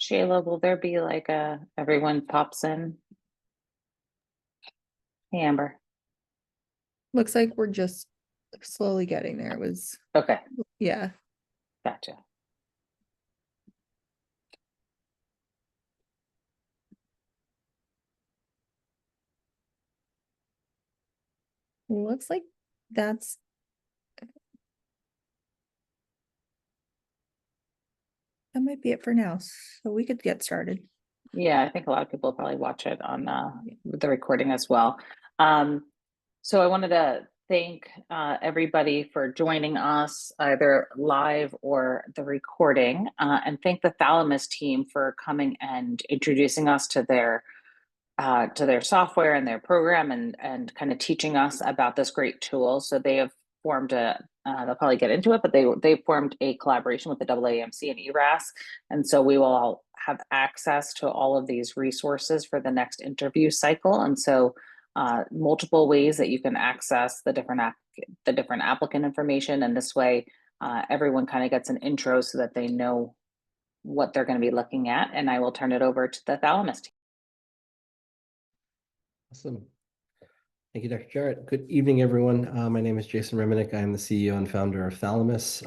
Shayla, will there be like everyone pops in? Hey, Amber. Looks like we're just slowly getting there. It was, Okay, yeah. gotcha. Looks like that's that might be it for now. So we could get started. Yeah, I think a lot of people probably watch it on the recording as well. Um, so I wanted to thank everybody for joining us either live or the recording, and thank the Thalamus team for coming and introducing us to their software and their program and kind of teaching us about this great tool. So they have formed they'll probably get into it, but they formed a collaboration with the AAMC and ERAS. And so we will all have access to all of these resources for the next interview cycle. And so multiple ways that you can access the different applicant information. And this way, everyone kind of gets an intro so that they know what they're going to be looking at. And I will turn it over to the Thalamus team. Awesome. Thank you, Dr. Jarrett. Good evening, everyone. My name is Jason Reminick. I am the CEO and founder of Thalamus,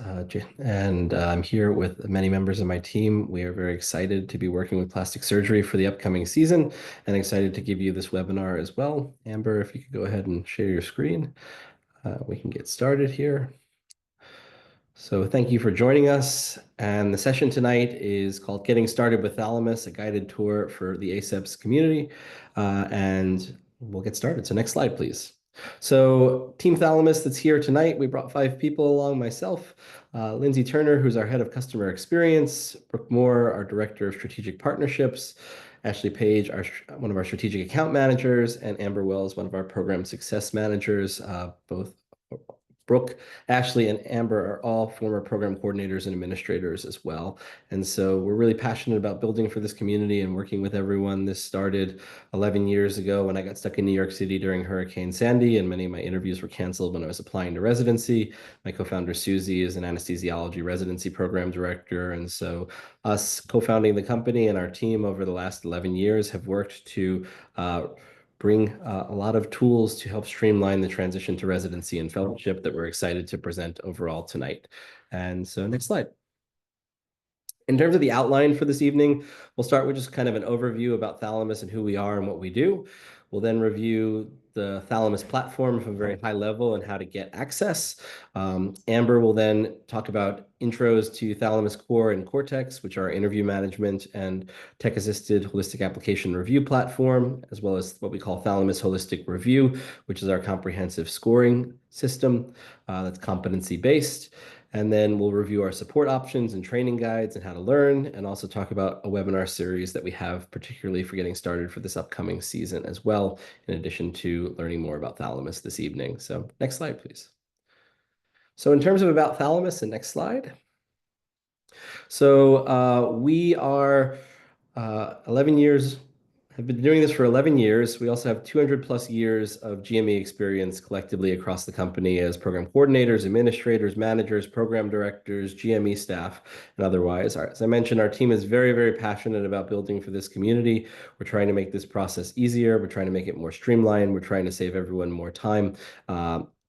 and I'm here with many members of my team. We are very excited to be working with plastic surgery for the upcoming season and excited to give you this webinar as well. Amber, if you could go ahead and share your screen, we can get started here. So thank you for joining us. And the session tonight is called Getting Started with Thalamus, a guided tour for the ACEPS community. And we'll get started. So next slide, please. So Team Thalamus that's here tonight, we brought 5 people along, myself, Lindsay Turner, who's our head of customer experience, Brooke Moore, our director of strategic partnerships, Ashley Page, one of our strategic account managers, and Amber Wells, one of our program success managers, both Brooke, Ashley, and Amber are all former program coordinators and administrators as well. And so we're really passionate about building for this community and working with everyone. This started 11 years ago when I got stuck in New York City during Hurricane Sandy, and many of my interviews were canceled when I was applying to residency. My co-founder, Susie, is an anesthesiology residency program director. And so us co-founding the company and our team over the last 11 years have worked to bring a lot of tools to help streamline the transition to residency and fellowship that we're excited to present overall tonight. And so next slide. In terms of the outline for this evening, we'll start with just kind of an overview about Thalamus and who we are and what we do. We'll then review the Thalamus platform from a very high level and how to get access. Amber will then talk about intros to Thalamus Core and Cortex, which are interview management and tech-assisted holistic application review platform, as well as what we call Thalamus Holistic Review, which is our comprehensive scoring system that's competency-based. And then we'll review our support options and training guides and how to learn, and also talk about a webinar series that we have particularly for getting started for this upcoming season as well, in addition to learning more about Thalamus this evening. So next slide, please. So in terms of about Thalamus, and next slide. So we are 11 years, have been doing this for 11 years. We also have 200 plus years of GME experience collectively across the company as program coordinators, administrators, managers, program directors, GME staff, and otherwise. As I mentioned, our team is very, very passionate about building for this community. We're trying to make this process easier. We're trying to make it more streamlined. We're trying to save everyone more time.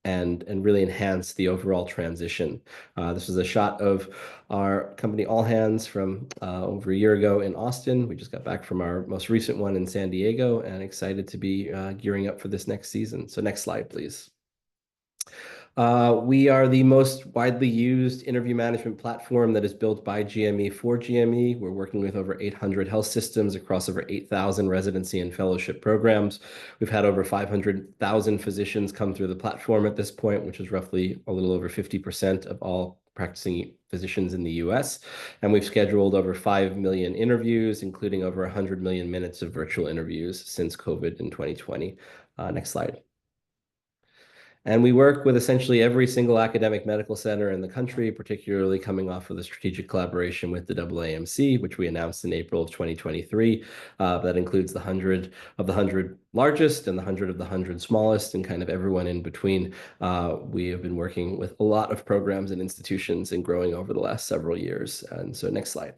And really enhance the overall transition. This is a shot of our company All Hands from over a year ago in Austin. We just got back from our most recent one in San Diego and excited to be gearing up for this next season. So next slide, please. We are the most widely used interview management platform that is built by GME for GME. We're working with over 800 health systems across over 8,000 residency and fellowship programs. We've had over 500,000 physicians come through the platform at this point, which is roughly a little over 50% of all practicing physicians in the US. And we've scheduled over 5 million interviews, including over 100 million minutes of virtual interviews since COVID in 2020. Next slide. And we work with essentially every single academic medical center in the country, particularly coming off of the strategic collaboration with the AAMC, which we announced in April of 2023. That includes the 100 of the 100 largest and the 100 of the 100 smallest and kind of everyone in between. We have been working with a lot of programs and institutions and growing over the last several years. And so next slide.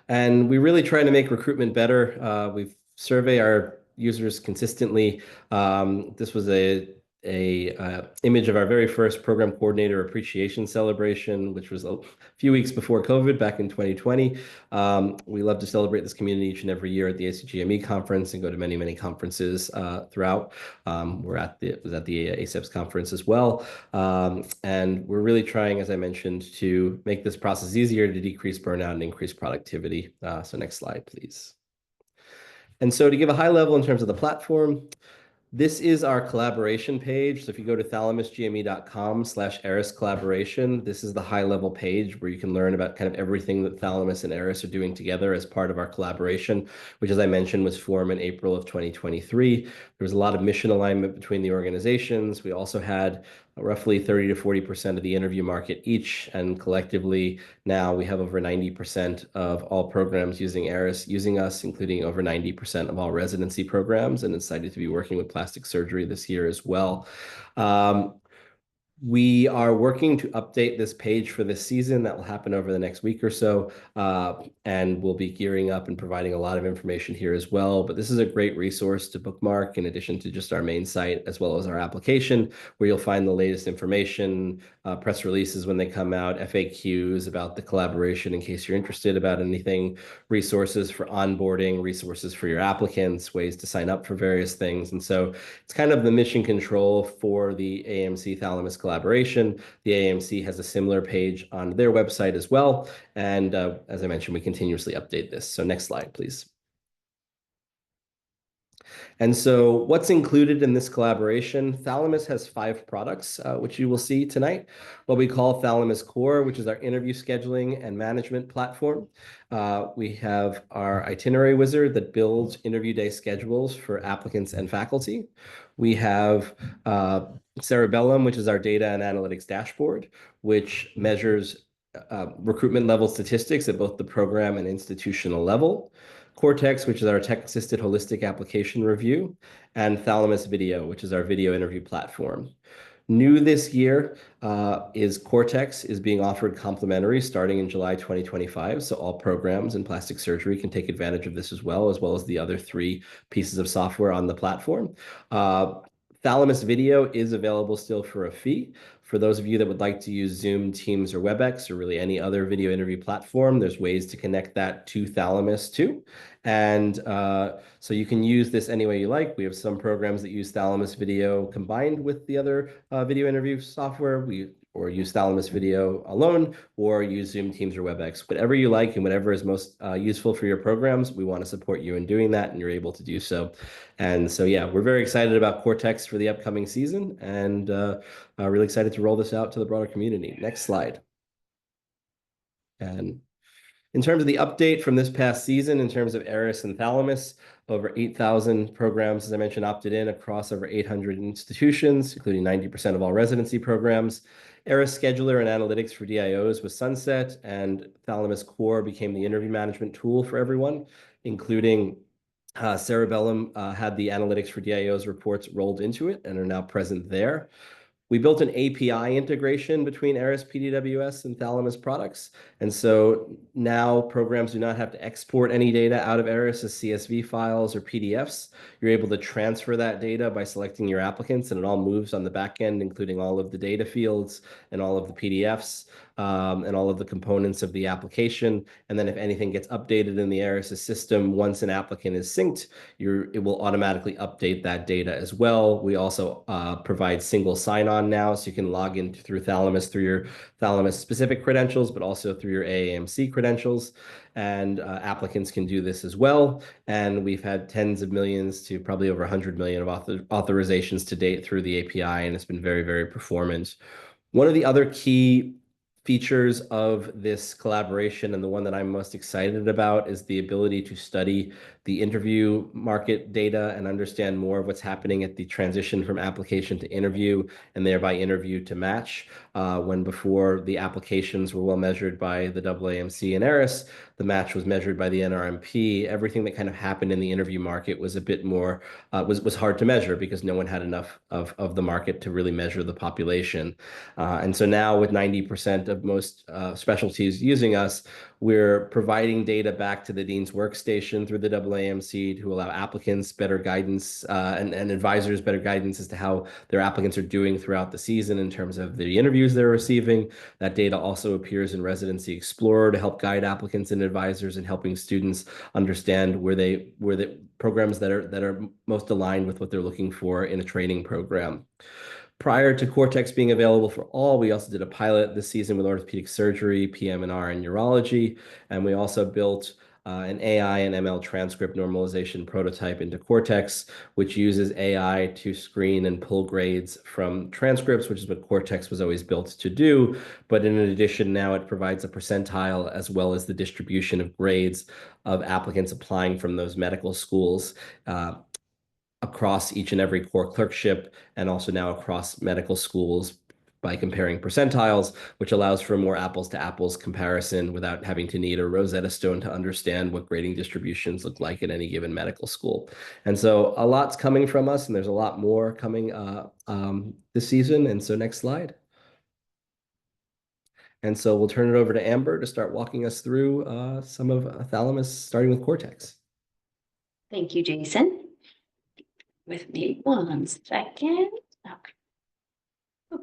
And we really try to make recruitment better. We survey our users consistently. This was a image of our very first program coordinator appreciation celebration, which was a few weeks before COVID back in 2020. We love to celebrate this community each and every year at the ACGME conference and go to many, many conferences throughout. Was at the ACEPS conference as well. And we're really trying, as I mentioned, to make this process easier to decrease burnout and increase productivity. So next slide, please. And so to give a high level in terms of the platform, this is our collaboration page. So if you go to thalamusgme.com/Eris collaboration, this is the high level page where you can learn about kind of everything that Thalamus and Eris are doing together as part of our collaboration, which, as I mentioned, was formed in April of 2023. There was a lot of mission alignment between the organizations. We also had roughly 30 to 40% of the interview market each, and collectively now we have over 90% of all programs using Eris using us, including over 90% of all residency programs, and excited to be working with plastic surgery this year as well. We are working to update this page for this season. That will happen over the next week or so, and we'll be gearing up and providing a lot of information here as well. But this is a great resource to bookmark in addition to just our main site, as well as our application, where you'll find the latest information, press releases when they come out, FAQs about the collaboration in case you're interested about anything, resources for onboarding, resources for your applicants, ways to sign up for various things. And so it's kind of the mission control for the AMC Thalamus collaboration. The AMC has a similar page on their website as well. And as I mentioned, we continuously update this. So next slide, please. And so what's included in this collaboration? Thalamus has 5 products, which you will see tonight. What we call Thalamus Core, which is our interview scheduling and management platform. We have our itinerary wizard that builds interview day schedules for applicants and faculty. We have Cerebellum, which is our data and analytics dashboard, which measures recruitment level statistics at both the program and institutional level. Cortex, which is our tech-assisted holistic application review, and Thalamus Video, which is our video interview platform. New this year is Cortex is being offered complimentary starting in July 2025. So all programs in plastic surgery can take advantage of this as well as the other 3 pieces of software on the platform. Thalamus Video is available still for a fee. For those of you that would like to use Zoom, Teams, or WebEx, or really any other video interview platform, there's ways to connect that to Thalamus too. And so you can use this any way you like. We have some programs that use Thalamus Video combined with the other video interview software. Or use Thalamus Video alone, or use Zoom, Teams, or WebEx. Whatever you like and whatever is most useful for your programs, we want to support you in doing that, and you're able to do so. And so, yeah, we're very excited about Cortex for the upcoming season, and really excited to roll this out to the broader community. Next slide. And in terms of the update from this past season, in terms of Eris and Thalamus, over 8,000 programs, as I mentioned, opted in across over 800 institutions, including 90% of all residency programs. Eris Scheduler and Analytics for DIOs was sunset, and Thalamus Core became the interview management tool for everyone, including Cerebellum had the Analytics for DIOs reports rolled into it and are now present there. We built an API integration between Eris PDWS and Thalamus products. And so now programs do not have to export any data out of Eris as CSV files or PDFs. You're able to transfer that data by selecting your applicants, and it all moves on the back end, including all of the data fields and all of the PDFs and all of the components of the application. And then if anything gets updated in the Eris system, once an applicant is synced, it will automatically update that data as well. We also provide single sign-on now, so you can log in through Thalamus through your Thalamus specific credentials, but also through your AAMC credentials. And applicants can do this as well. And we've had tens of millions to probably over 100 million of authorizations to date through the API, and it's been very, very performant. One of the other key features of this collaboration, and the one that I'm most excited about, is the ability to study the interview market data and understand more of what's happening at the transition from application to interview, and thereby interview to match. When before the applications were well measured by the AAMC and Eris, the match was measured by the NRMP. Everything that kind of happened in the interview market was a bit more, was hard to measure because no one had enough of the market to really measure the population. And so now with 90% of most specialties using us, We're providing data back to the Dean's Workstation through the AAMC to allow applicants better guidance and advisors better guidance as to how their applicants are doing throughout the season in terms of the interviews they're receiving. That data also appears in Residency Explorer to help guide applicants and advisors in helping students understand where the programs that are most aligned with what they're looking for in a training program. Prior to Cortex being available for all, we also did a pilot this season with orthopedic surgery, PM&R, and urology. And we also built an AI and ML transcript normalization prototype into Cortex, which uses AI to screen and pull grades from transcripts, which is what Cortex was always built to do. But in addition, now it provides a percentile as well as the distribution of grades of applicants applying from those medical schools across each and every core clerkship, and also now across medical schools by comparing percentiles, which allows for a more apples to apples comparison without having to need a Rosetta Stone to understand what grading distributions look like at any given medical school. And so a lot's coming from us, and there's a lot more coming this season. And so next slide. And so we'll turn it over to Amber to start walking us through some of Thalamus, starting with Cortex. Thank you, Jason. With me 1 second. Okay.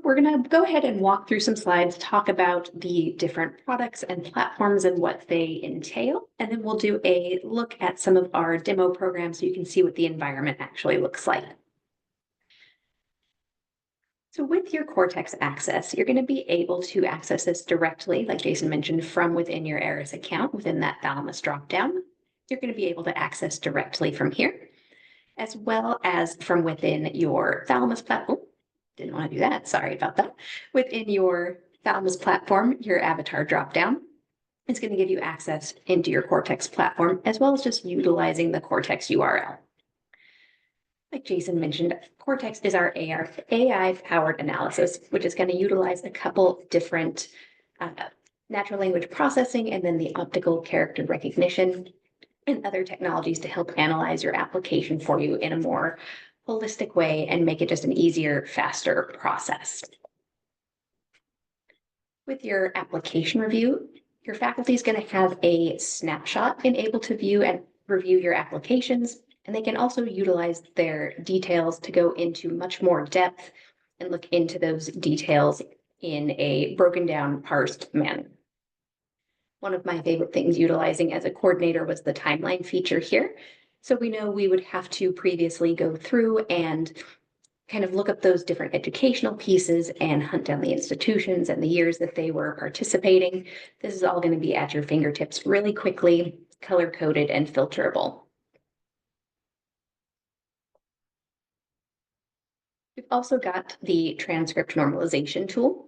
We're going to go ahead and walk through some slides, talk about the different products and platforms and what they entail, and then we'll do a look at some of our demo programs so you can see what the environment actually looks like. So with your Cortex access, you're going to be able to access this directly, like Jason mentioned, from within your Eris account, within that Thalamus dropdown. You're going to be able to access directly from here, as well as from within your Thalamus platform. Didn't want to do that, sorry about that. Within your Thalamus platform, your avatar dropdown is going to give you access into your Cortex platform, as well as just utilizing the Cortex URL. Like Jason mentioned, Cortex is our AI-powered analysis, which is going to utilize a couple different natural language processing and then the optical character recognition and other technologies to help analyze your application for you in a more holistic way and make it just an easier, faster process. With your application review, your faculty is going to have a snapshot and able to view and review your applications, and they can also utilize their details to go into much more depth and look into those details in a broken down, parsed manner. One of my favorite things utilizing as a coordinator was the timeline feature here. So we know we would have to previously go through and kind of look up those different educational pieces and hunt down the institutions and the years that they were participating. This is all going to be at your fingertips really quickly, color-coded and filterable. We've also got the transcript normalization tool.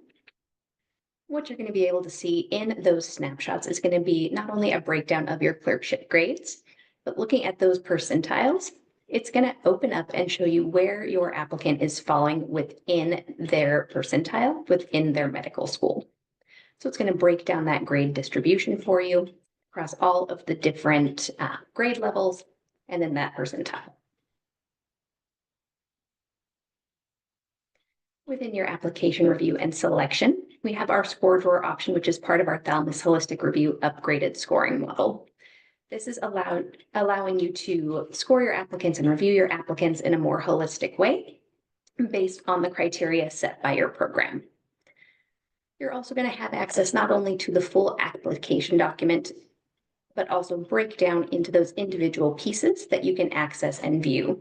What you're going to be able to see in those snapshots is going to be not only a breakdown of your clerkship grades, but looking at those percentiles, it's going to open up and show you where your applicant is falling within their percentile, within their medical school. So it's going to break down that grade distribution for you across all of the different grade levels and then that percentile. Within your application review and selection, we have our score drawer option, which is part of our Thalamus Holistic Review upgraded scoring model. This is allowing you to score your applicants and review your applicants in a more holistic way based on the criteria set by your program. You're also going to have access not only to the full application document, but also break down into those individual pieces that you can access and view.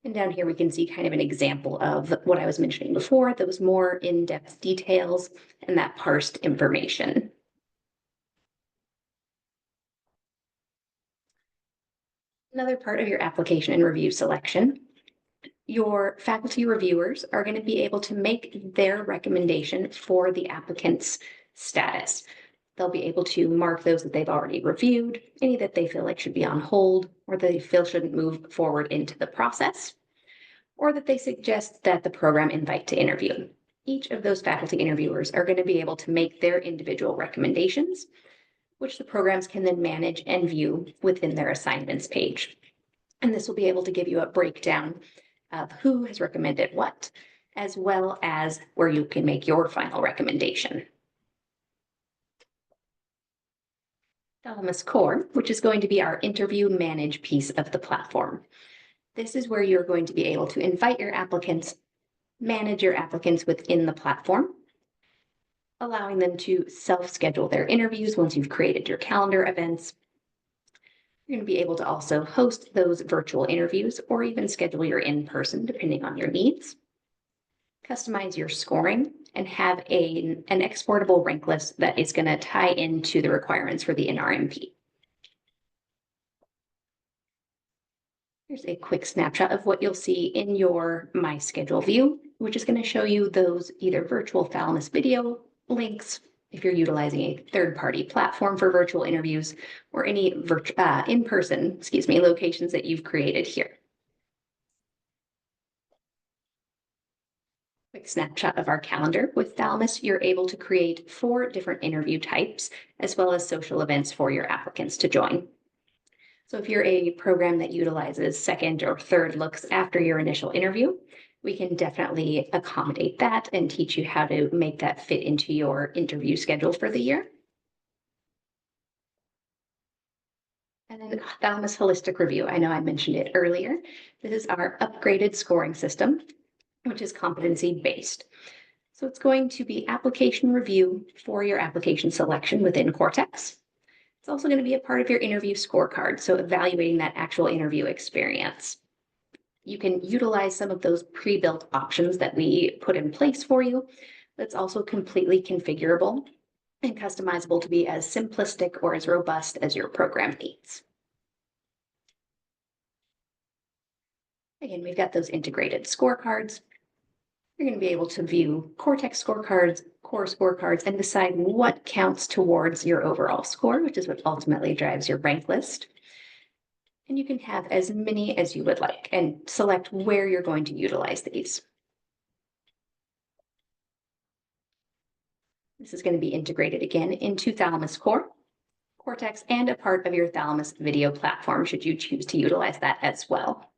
And down here, we can see kind of an example of what I was mentioning before, those more in-depth details and that parsed information. Another part of your application and review selection, your faculty reviewers are going to be able to make their recommendation for the applicant's status. They'll be able to mark those that they've already reviewed, any that they feel like should be on hold, or they feel shouldn't move forward into the process, or that they suggest that the program invite to interview. Each of those faculty interviewers are going to be able to make their individual recommendations, which the programs can then manage and view within their assignments page. And this will be able to give you a breakdown of who has recommended what, as well as where you can make your final recommendation. Thalamus Core, which is going to be our interview manage piece of the platform. This is where you're going to be able to invite your applicants, manage your applicants within the platform, allowing them to self-schedule their interviews once you've created your calendar events. You're going to be able to also host those virtual interviews or even schedule your in-person depending on your needs. Customize your scoring and have an exportable rank list that is going to tie into the requirements for the NRMP. Here's a quick snapshot of what you'll see in your My Schedule view, which is going to show you those either virtual Thalamus video links, if you're utilizing a third-party platform for virtual interviews, or any in-person, locations that you've created here. Quick snapshot of our calendar. With Thalamus, you're able to create 4 different interview types, as well as social events for your applicants to join. So if you're a program that utilizes second or third looks after your initial interview, we can definitely accommodate that and teach you how to make that fit into your interview schedule for the year. And then Thalamus Holistic Review. I know I mentioned it earlier. This is our upgraded scoring system, which is competency-based. So it's going to be application review for your application selection within Cortex. It's also going to be a part of your interview scorecard, so evaluating that actual interview experience. You can utilize some of those pre-built options that we put in place for you. That's also completely configurable and customizable to be as simplistic or as robust as your program needs. Again, we've got those integrated scorecards. You're going to be able to view Cortex scorecards, core scorecards, and decide what counts towards your overall score, which is what ultimately drives your rank list. And you can have as many as you would like and select where you're going to utilize these. This is going to be integrated again into Thalamus Core, Cortex, and a part of your Thalamus video platform should you choose to utilize that as well.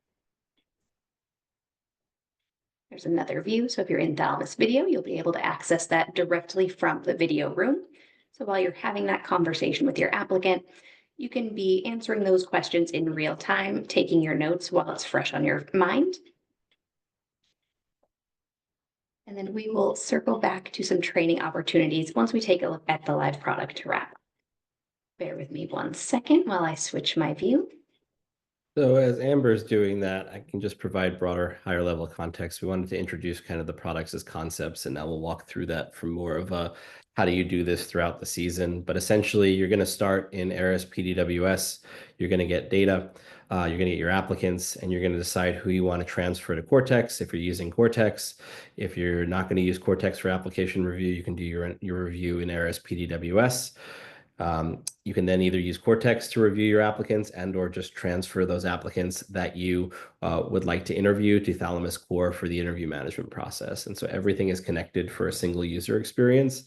There's another view. So if you're in Thalamus Video, you'll be able to access that directly from the video room. So while you're having that conversation with your applicant, you can be answering those questions in real time, taking your notes while it's fresh on your mind. And then we will circle back to some training opportunities once we take a look at the live product to wrap. Bear with me 1 second while I switch my view. So as Amber's doing that, I can just provide broader, higher level context. We wanted to introduce kind of the products as concepts, and now we'll walk through that from more of a how do you do this throughout the season. But essentially, you're going to start in ARIS PDWS. You're going to get data. You're going to get your applicants, and you're going to decide who you want to transfer to Cortex. If you're using Cortex, if you're not going to use Cortex for application review, you can do your review in ARIS PDWS. You can then either use Cortex to review your applicants and or just transfer those applicants that you would like to interview to Thalamus Core for the interview management process. And so everything is connected for a single user experience.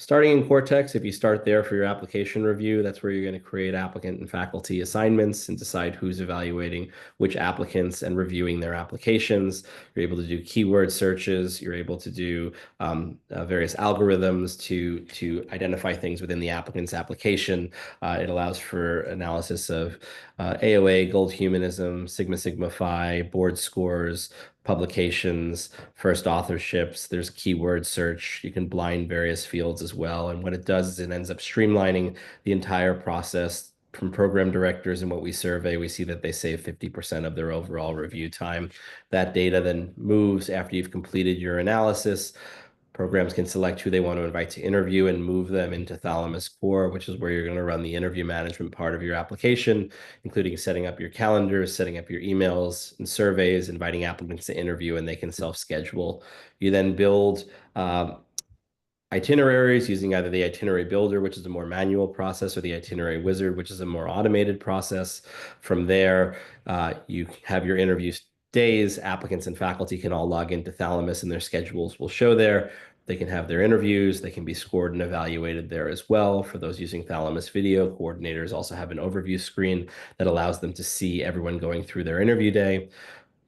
Starting in Cortex, if you start there for your application review, that's where you're going to create applicant and faculty assignments and decide who's evaluating which applicants and reviewing their applications. You're able to do keyword searches. You're able to do various algorithms to identify things within the applicant's application. It allows for analysis of AOA, Gold Humanism, Sigma Sigma Phi, board scores, publications, first authorships. There's keyword search. You can blind various fields as well. And what it does is it ends up streamlining the entire process. From program directors and what we survey, we see that they save 50% of their overall review time. That data then moves after you've completed your analysis. Programs can select who they want to invite to interview and move them into Thalamus Core, which is where you're going to run the interview management part of your application, including setting up your calendars, setting up your emails and surveys, inviting applicants to interview, and they can self-schedule. You then build itineraries using either the itinerary builder, which is a more manual process, or the itinerary wizard, which is a more automated process. From there, you have your interview days. Applicants and faculty can all log into Thalamus and their schedules will show there. They can have their interviews. They can be scored and evaluated there as well. For those using Thalamus Video, coordinators also have an overview screen that allows them to see everyone going through their interview day.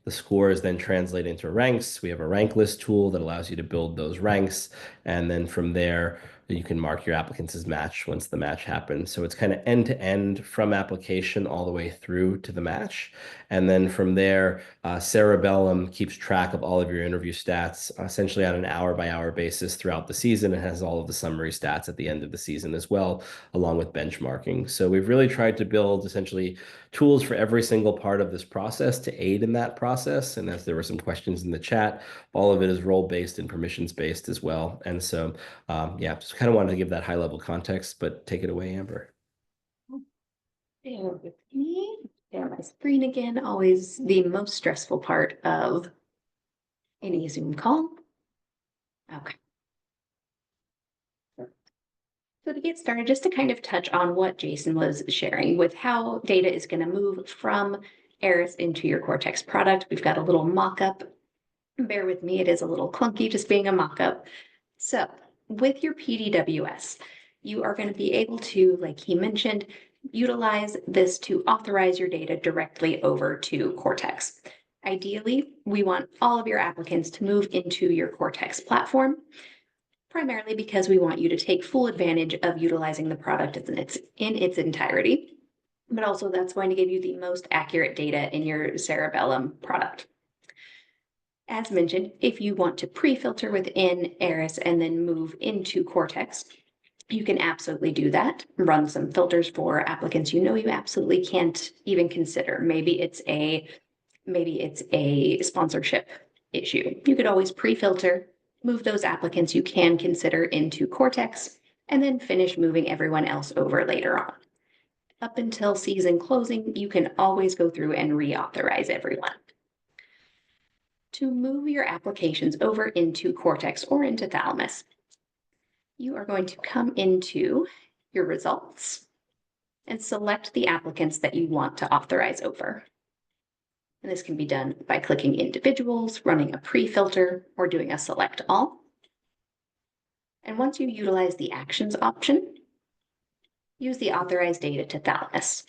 The scores then translate into ranks. We have a rank list tool that allows you to build those ranks. And then from there, you can mark your applicants as matched once the match happens. So it's kind of end to end from application all the way through to the match. And then from there, Cerebellum keeps track of all of your interview stats essentially on an hour by hour basis throughout the season. It has all of the summary stats at the end of the season as well, along with benchmarking. So we've really tried to build essentially tools for every single part of this process to aid in that process. And as there were some questions in the chat, all of it is role-based and permissions-based as well. And so, yeah, just kind of wanted to give that high-level context, but take it away, Amber. Bear with me. Share my screen again. Always the most stressful part of any Zoom call. Okay. So to get started, just to kind of touch on what Jason was sharing with how data is going to move from Eris into your Cortex product. We've got a little mock-up. Bear with me, it is a little clunky just being a mock-up. So with your PDWS, you are going to be able to, like he mentioned, utilize this to authorize your data directly over to Cortex. Ideally, we want all of your applicants to move into your Cortex platform, primarily because we want you to take full advantage of utilizing the product in its entirety, but also that's going to give you the most accurate data in your Cerebellum product. As mentioned, if you want to pre-filter within Eris and then move into Cortex, you can absolutely do that. Run some filters for applicants you know you absolutely can't even consider. Maybe it's a sponsorship issue. You could always pre-filter, move those applicants you can consider into Cortex, and then finish moving everyone else over later on. Up until season closing, you can always go through and reauthorize everyone. To move your applications over into Cortex or into Thalamus, you are going to come into your results and select the applicants that you want to authorize over. And this can be done by clicking individuals, running a pre-filter, or doing a select all. And once you utilize the actions option, use the authorized data to Thalamus.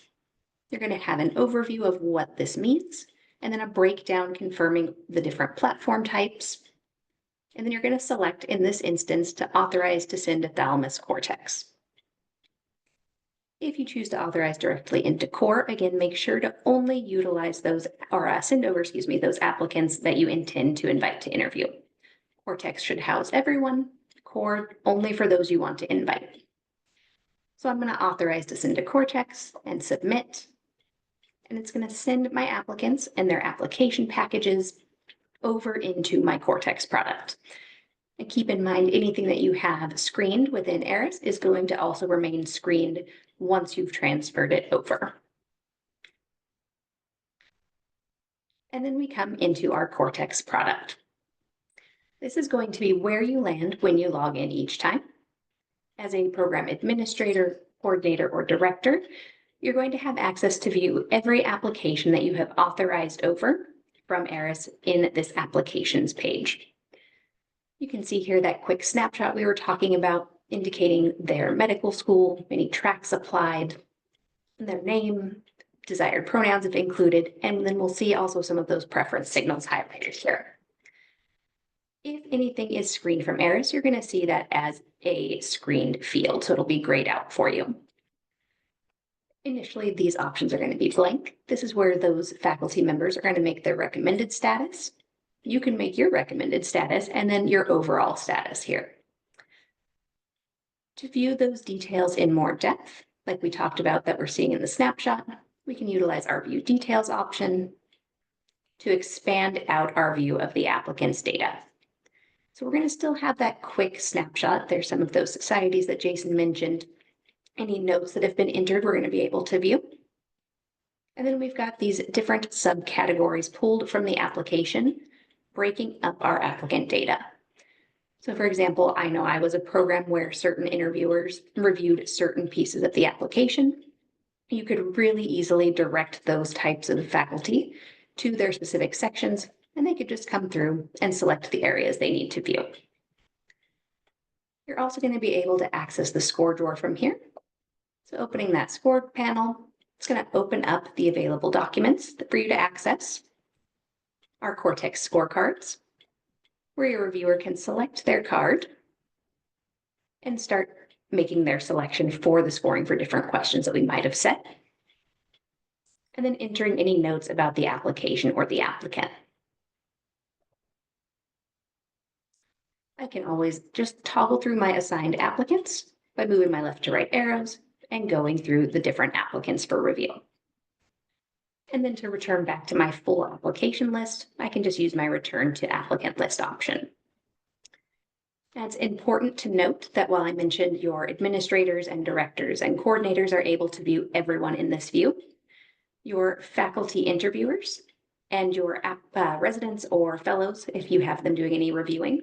You're going to have an overview of what this means, and then a breakdown confirming the different platform types. And then you're going to select, in this instance, to authorize to send to Thalamus Cortex. If you choose to authorize directly into Core, again, make sure to only utilize those, or send over, those applicants that you intend to invite to interview. Cortex should house everyone, Core only for those you want to invite. So I'm going to authorize to send to Cortex and submit. And it's going to send my applicants and their application packages over into my Cortex product. And keep in mind, anything that you have screened within Eris is going to also remain screened once you've transferred it over. And then we come into our Cortex product. This is going to be where you land when you log in each time. As a program administrator, coordinator, or director, you're going to have access to view every application that you have authorized over from Eris in this applications page. You can see here that quick snapshot we were talking about, indicating their medical school, any tracks applied, their name, desired pronouns if included, and then we'll see also some of those preference signals highlighted here. If anything is screened from Eris, you're going to see that as a screened field, so it'll be grayed out for you. Initially, these options are going to be blank. This is where those faculty members are going to make their recommended status. You can make your recommended status and then your overall status here. To view those details in more depth, like we talked about that we're seeing in the snapshot, we can utilize our View Details option to expand out our view of the applicant's data. So we're going to still have that quick snapshot. There's some of those societies that Jason mentioned. Any notes that have been entered, we're going to be able to view. And then we've got these different subcategories pulled from the application, breaking up our applicant data. So for example, I know I was a program where certain interviewers reviewed certain pieces of the application. You could really easily direct those types of faculty to their specific sections, and they could just come through and select the areas they need to view. You're also going to be able to access the score drawer from here. So opening that score panel, it's going to open up the available documents for you to access. Our Cortex scorecards, where your reviewer can select their card, and start making their selection for the scoring for different questions that we might have set. And then entering any notes about the application or the applicant. I can always just toggle through my assigned applicants by moving my left to right arrows and going through the different applicants for review. And then to return back to my full application list, I can just use my return to applicant list option. Now, it's important to note that while I mentioned your administrators and directors and coordinators are able to view everyone in this view, your faculty interviewers and your residents or fellows, if you have them doing any reviewing,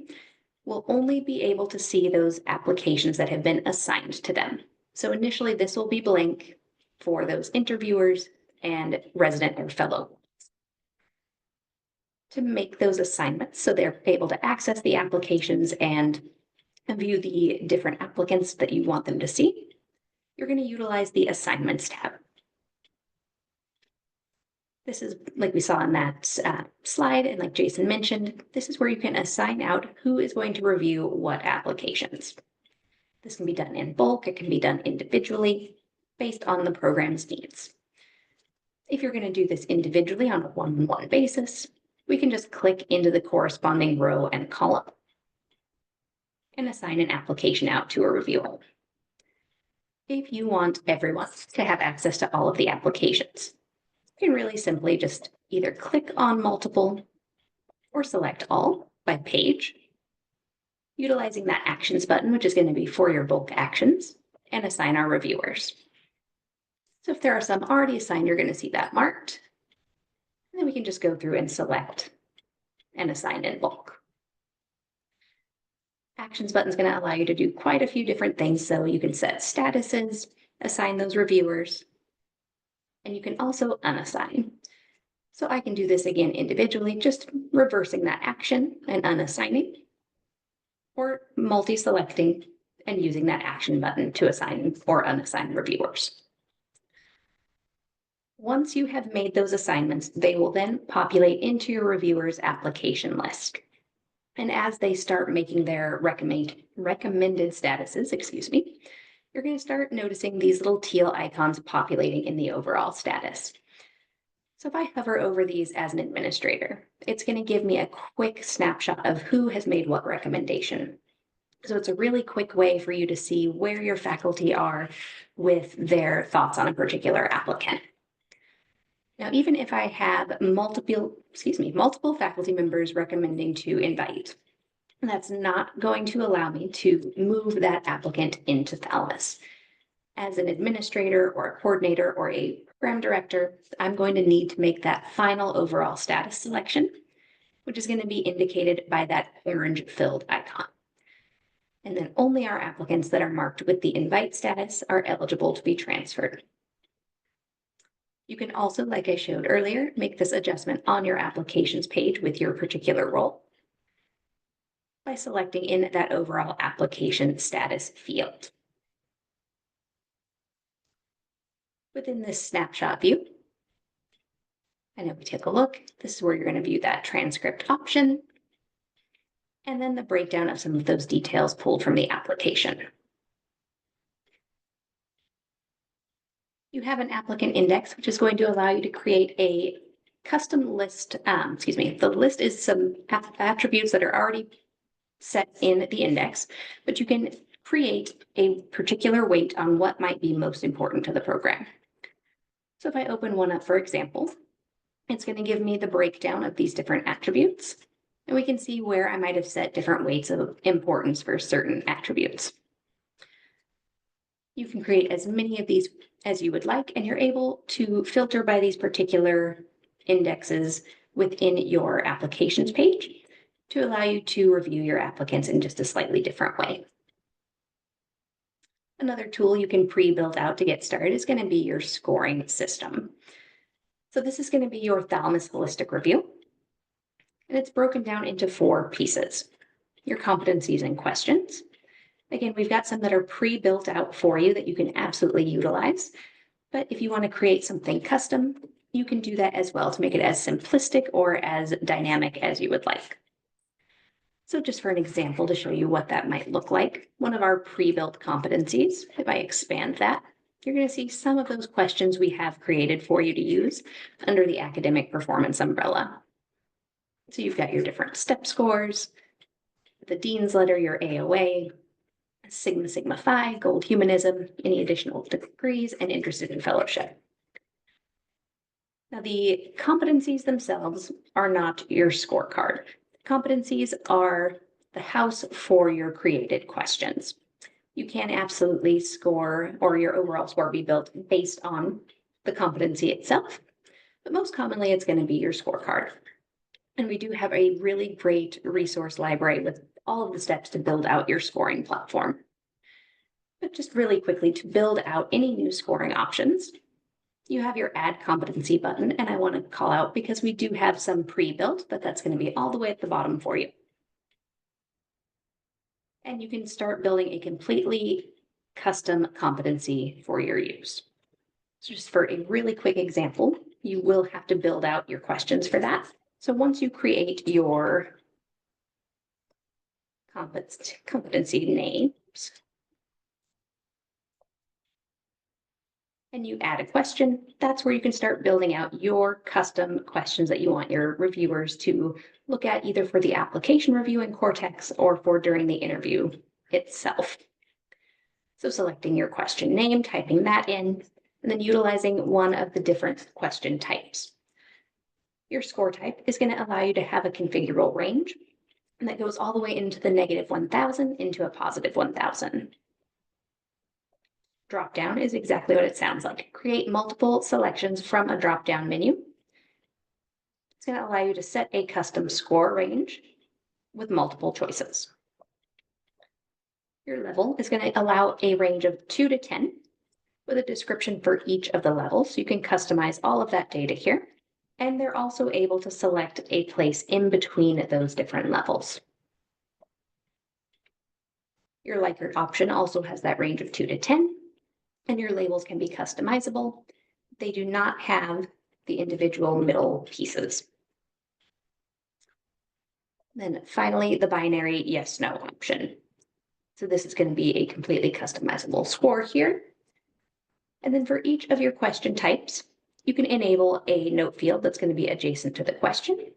will only be able to see those applications that have been assigned to them. So initially this will be blank for those interviewers and resident or fellow. To make those assignments so they're able to access the applications and view the different applicants that you want them to see, you're going to utilize the Assignments tab. This is like we saw in that slide, and like Jason mentioned, this is where you can assign out who is going to review what applications. This can be done in bulk, it can be done individually, based on the program's needs. If you're going to do this individually on a one-on-one basis, we can just click into the corresponding row and column and assign an application out to a reviewer. If you want everyone to have access to all of the applications, you can really simply just either click on multiple or select all by page, utilizing that actions button, which is going to be for your bulk actions, and assign our reviewers. So if there are some already assigned, you're going to see that marked. And then we can just go through and select and assign in bulk. Actions button is going to allow you to do quite a few different things. So you can set statuses, assign those reviewers, and you can also unassign. So I can do this again individually, just reversing that action and unassigning, or multi-selecting and using that action button to assign or unassign reviewers. Once you have made those assignments, they will then populate into your reviewer's application list. And as they start making their recommended statuses, you're going to start noticing these little teal icons populating in the overall status. So if I hover over these as an administrator, it's going to give me a quick snapshot of who has made what recommendation. So it's a really quick way for you to see where your faculty are with their thoughts on a particular applicant. Now, even if I have multiple faculty members recommending to invite, that's not going to allow me to move that applicant into Thalamus. As an administrator or a coordinator or a program director, I'm going to need to make that final overall status selection, which is going to be indicated by that orange filled icon. And then only our applicants that are marked with the invite status are eligible to be transferred. You can also, like I showed earlier, make this adjustment on your applications page with your particular role by selecting in that overall application status field. Within this snapshot view, and if we take a look, this is where you're going to view that transcript option, and then the breakdown of some of those details pulled from the application. You have an applicant index, which is going to allow you to create a custom list. The list is some attributes that are already set in the index, but you can create a particular weight on what might be most important to the program. So if I open one up, for example, it's going to give me the breakdown of these different attributes, and we can see where I might have set different weights of importance for certain attributes. You can create as many of these as you would like, and you're able to filter by these particular indexes within your applications page to allow you to review your applicants in just a slightly different way. Another tool you can pre-build out to get started is going to be your scoring system. So this is going to be your Thalamus Holistic Review, and it's broken down into 4 pieces. Your competencies and questions. Again, we've got some that are pre-built out for you that you can absolutely utilize. But if you want to create something custom, you can do that as well to make it as simplistic or as dynamic as you would like. So just for an example to show you what that might look like, one of our pre-built competencies, if I expand that, you're going to see some of those questions we have created for you to use under the academic performance umbrella. So you've got your different step scores, the Dean's Letter, your AOA, Sigma Sigma Phi, Gold Humanism, any additional degrees, and interested in fellowship. Now, the competencies themselves are not your scorecard. Competencies are the house for your created questions. You can absolutely score, or your overall score be built based on the competency itself, but most commonly it's going to be your scorecard. And we do have a really great resource library with all of the steps to build out your scoring platform. But just really quickly, to build out any new scoring options, you have your Add Competency button, and I want to call out because we do have some pre-built, but that's going to be all the way at the bottom for you. And you can start building a completely custom competency for your use. So just for a really quick example, you will have to build out your questions for that. So once you create your competency names, and you add a question, that's where you can start building out your custom questions that you want your reviewers to look at, either for the application review in Cortex or for during the interview itself. So selecting your question name, typing that in, and then utilizing one of the different question types. Your score type is going to allow you to have a configurable range, and that goes all the way into the -1000 into a +1000. Drop-down is exactly what it sounds like. Create multiple selections from a drop-down menu. It's going to allow you to set a custom score range with multiple choices. Your level is going to allow a range of 2 to 10 with a description for each of the levels. You can customize all of that data here. And they're also able to select a place in between those different levels. Your Likert option also has that range of 2 to 10, and your labels can be customizable. They do not have the individual middle pieces. Then finally, the binary yes/no option. So this is going to be a completely customizable score here. And then for each of your question types, you can enable a note field that's going to be adjacent to the question.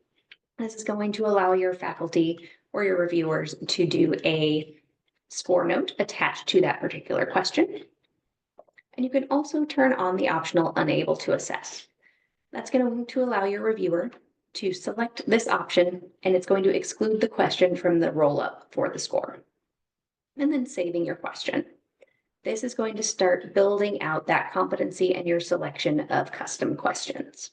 This is going to allow your faculty or your reviewers to do a score note attached to that particular question. And you can also turn on the optional unable to assess. That's going to allow your reviewer to select this option, and it's going to exclude the question from the roll-up for the score. And then saving your question. This is going to start building out that competency and your selection of custom questions.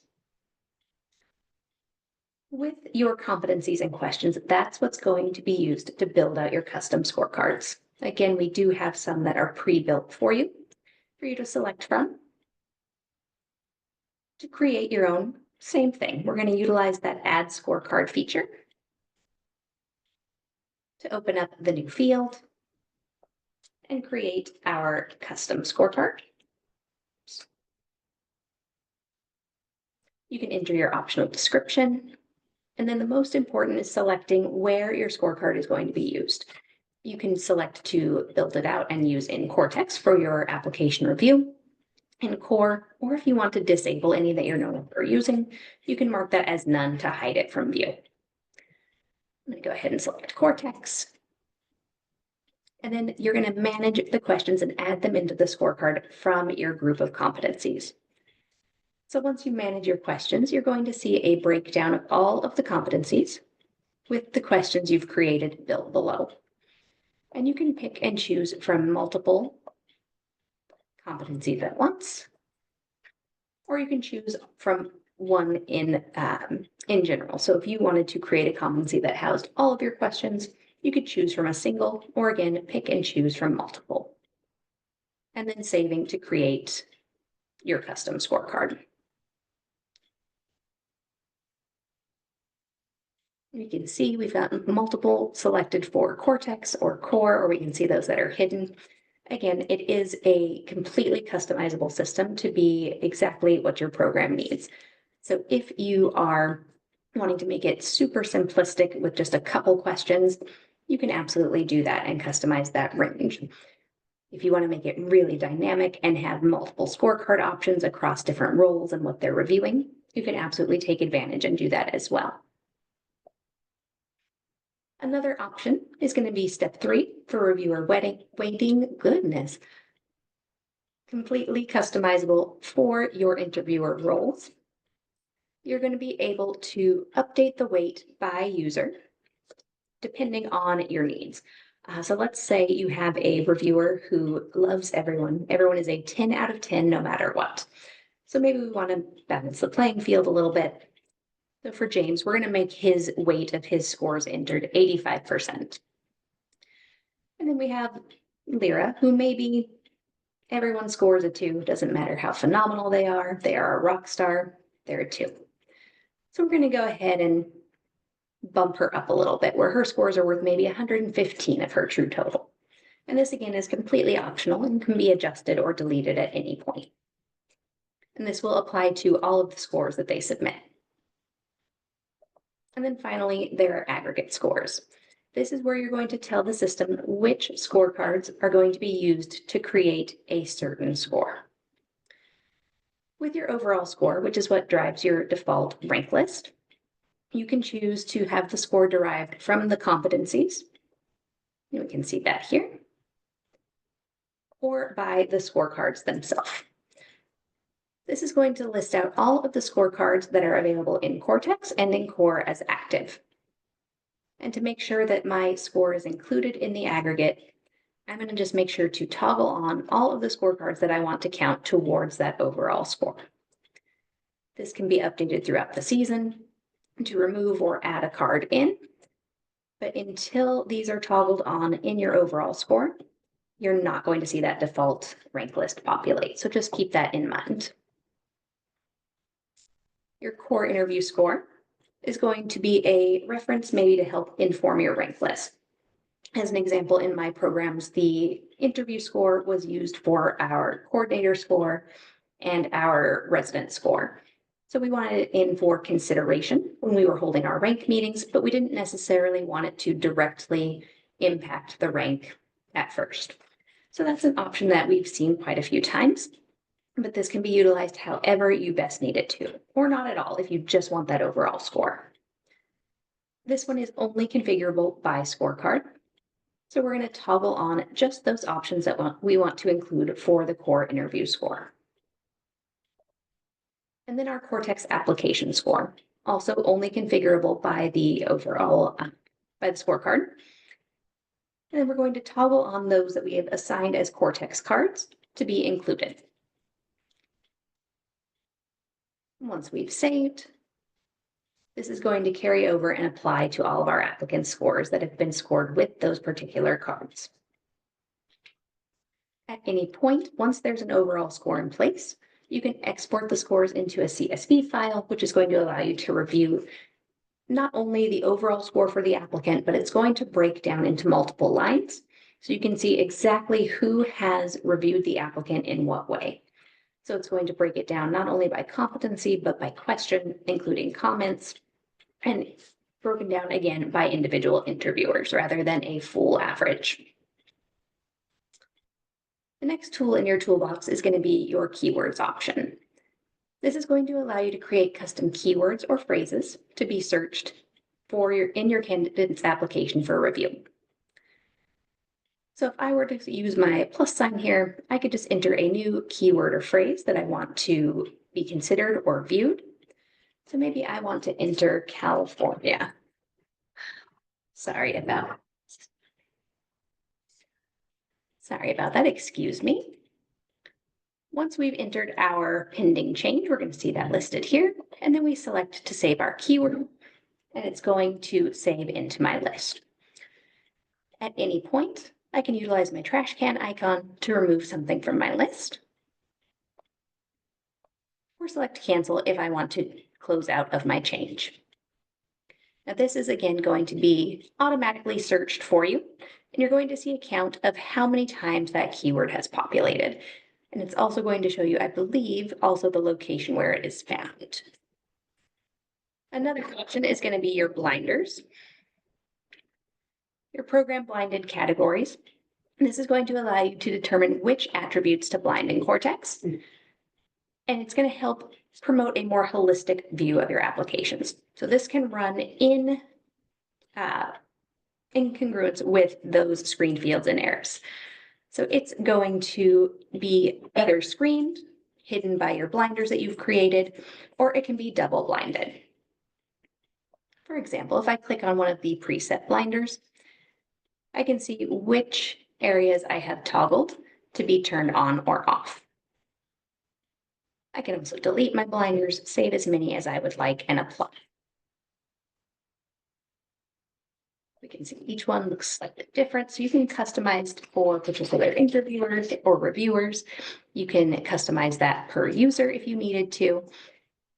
With your competencies and questions, that's what's going to be used to build out your custom scorecards. Again, we do have some that are pre-built for you to select from. To create your own, same thing. We're going to utilize that Add Scorecard feature to open up the new field and create our custom scorecard. You can enter your optional description. And then the most important is selecting where your scorecard is going to be used. You can select to build it out and use in Cortex for your application review, in Core, or if you want to disable any that you're no longer using, you can mark that as none to hide it from view. I'm going to go ahead and select Cortex. And then you're going to manage the questions and add them into the scorecard from your group of competencies. So once you manage your questions, you're going to see a breakdown of all of the competencies with the questions you've created built below. And you can pick and choose from multiple competencies at once, or you can choose from one in general. So if you wanted to create a competency that housed all of your questions, you could choose from a single, or again, pick and choose from multiple. And then saving to create your custom scorecard. You can see we've got multiple selected for Cortex or Core, or we can see those that are hidden. Again, it is a completely customizable system to be exactly what your program needs. So if you are wanting to make it super simplistic with just a couple questions, you can absolutely do that and customize that range. If you want to make it really dynamic and have multiple scorecard options across different roles and what they're reviewing, you can absolutely take advantage and do that as well. Another option is going to be step 3 for reviewer weighting. Goodness. Completely customizable for your interviewer roles. You're going to be able to update the weight by user depending on your needs. So let's say you have a reviewer who loves everyone. Everyone is a 10 out of 10 no matter what. So maybe we want to balance the playing field a little bit. So for James, we're going to make his weight of his scores entered 85%. And then we have Lyra, who maybe everyone scores a 2. Doesn't matter how phenomenal they are a rock star, they're a 2. So we're going to go ahead and bump her up a little bit, where her scores are worth maybe 115 of her true total. And this again is completely optional and can be adjusted or deleted at any point. And this will apply to all of the scores that they submit. And then finally, there are aggregate scores. This is where you're going to tell the system which scorecards are going to be used to create a certain score. With your overall score, which is what drives your default rank list, you can choose to have the score derived from the competencies. We can see that here. Or by the scorecards themselves. This is going to list out all of the scorecards that are available in Cortex and in Core as active. And to make sure that my score is included in the aggregate, I'm going to just make sure to toggle on all of the scorecards that I want to count towards that overall score. This can be updated throughout the season to remove or add a card in. But until these are toggled on in your overall score, you're not going to see that default rank list populate. So just keep that in mind. Your core interview score is going to be a reference maybe to help inform your rank list. As an example, in my programs, the interview score was used for our coordinator score and our resident score. So we wanted it in for consideration when we were holding our rank meetings, but we didn't necessarily want it to directly impact the rank at first. So that's an option that we've seen quite a few times, but this can be utilized however you best need it to, or not at all if you just want that overall score. This one is only configurable by scorecard. So we're going to toggle on just those options that we want to include for the core interview score. And then our Cortex application score, also only configurable by the overall, by the scorecard. And then we're going to toggle on those that we have assigned as Cortex cards to be included. Once we've saved, this is going to carry over and apply to all of our applicant scores that have been scored with those particular cards. At any point, once there's an overall score in place, you can export the scores into a CSV file, which is going to allow you to review not only the overall score for the applicant, but it's going to break down into multiple lines. So you can see exactly who has reviewed the applicant in what way. So it's going to break it down not only by competency, but by question, including comments, and broken down again by individual interviewers rather than a full average. The next tool in your toolbox is going to be your keywords option. This is going to allow you to create custom keywords or phrases to be searched for in your candidate's application for review. So if I were to use my plus sign here, I could just enter a new keyword or phrase that I want to be considered or viewed. So maybe I want to enter California. Sorry about that, excuse me. Once we've entered our pending change, we're going to see that listed here, and then we select to save our keyword, and it's going to save into my list. At any point, I can utilize my trash can icon to remove something from my list, or select cancel if I want to close out of my change. Now this is again going to be automatically searched for you, and you're going to see a count of how many times that keyword has populated. And it's also going to show you, I believe, also the location where it is found. Another option is going to be your blinders. Your program blinded categories. And this is going to allow you to determine which attributes to blind in Cortex. And it's going to help promote a more holistic view of your applications. So this can run in congruence with those screened fields in Eris. So it's going to be either screened, hidden by your blinders that you've created, or it can be double blinded. For example, if I click on one of the preset blinders, I can see which areas I have toggled to be turned on or off. I can also delete my blinders, save as many as I would like, and apply. We can see each one looks slightly different, so you can customize for particular interviewers or reviewers. You can customize that per user if you needed to,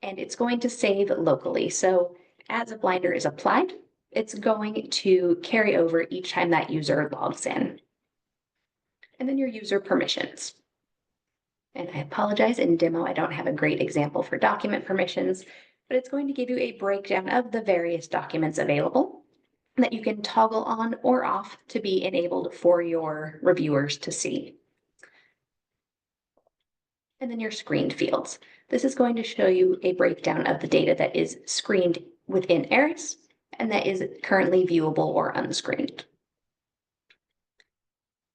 and it's going to save locally. So as a blinder is applied, it's going to carry over each time that user logs in. And then your user permissions. And I apologize, in demo, I don't have a great example for document permissions, but it's going to give you a breakdown of the various documents available that you can toggle on or off to be enabled for your reviewers to see. And then your screened fields. This is going to show you a breakdown of the data that is screened within Eris and that is currently viewable or unscreened.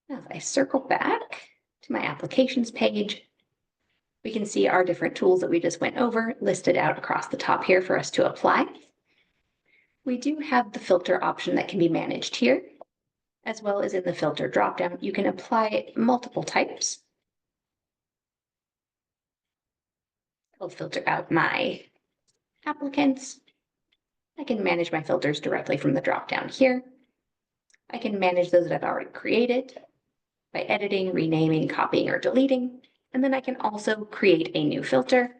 Now, if I circle back to my applications page, we can see our different tools that we just went over listed out across the top here for us to apply. We do have the filter option that can be managed here, as well as in the filter dropdown. You can apply multiple types. I'll filter out my applicants. I can manage my filters directly from the dropdown here. I can manage those that I've already created by editing, renaming, copying, or deleting. And then I can also create a new filter,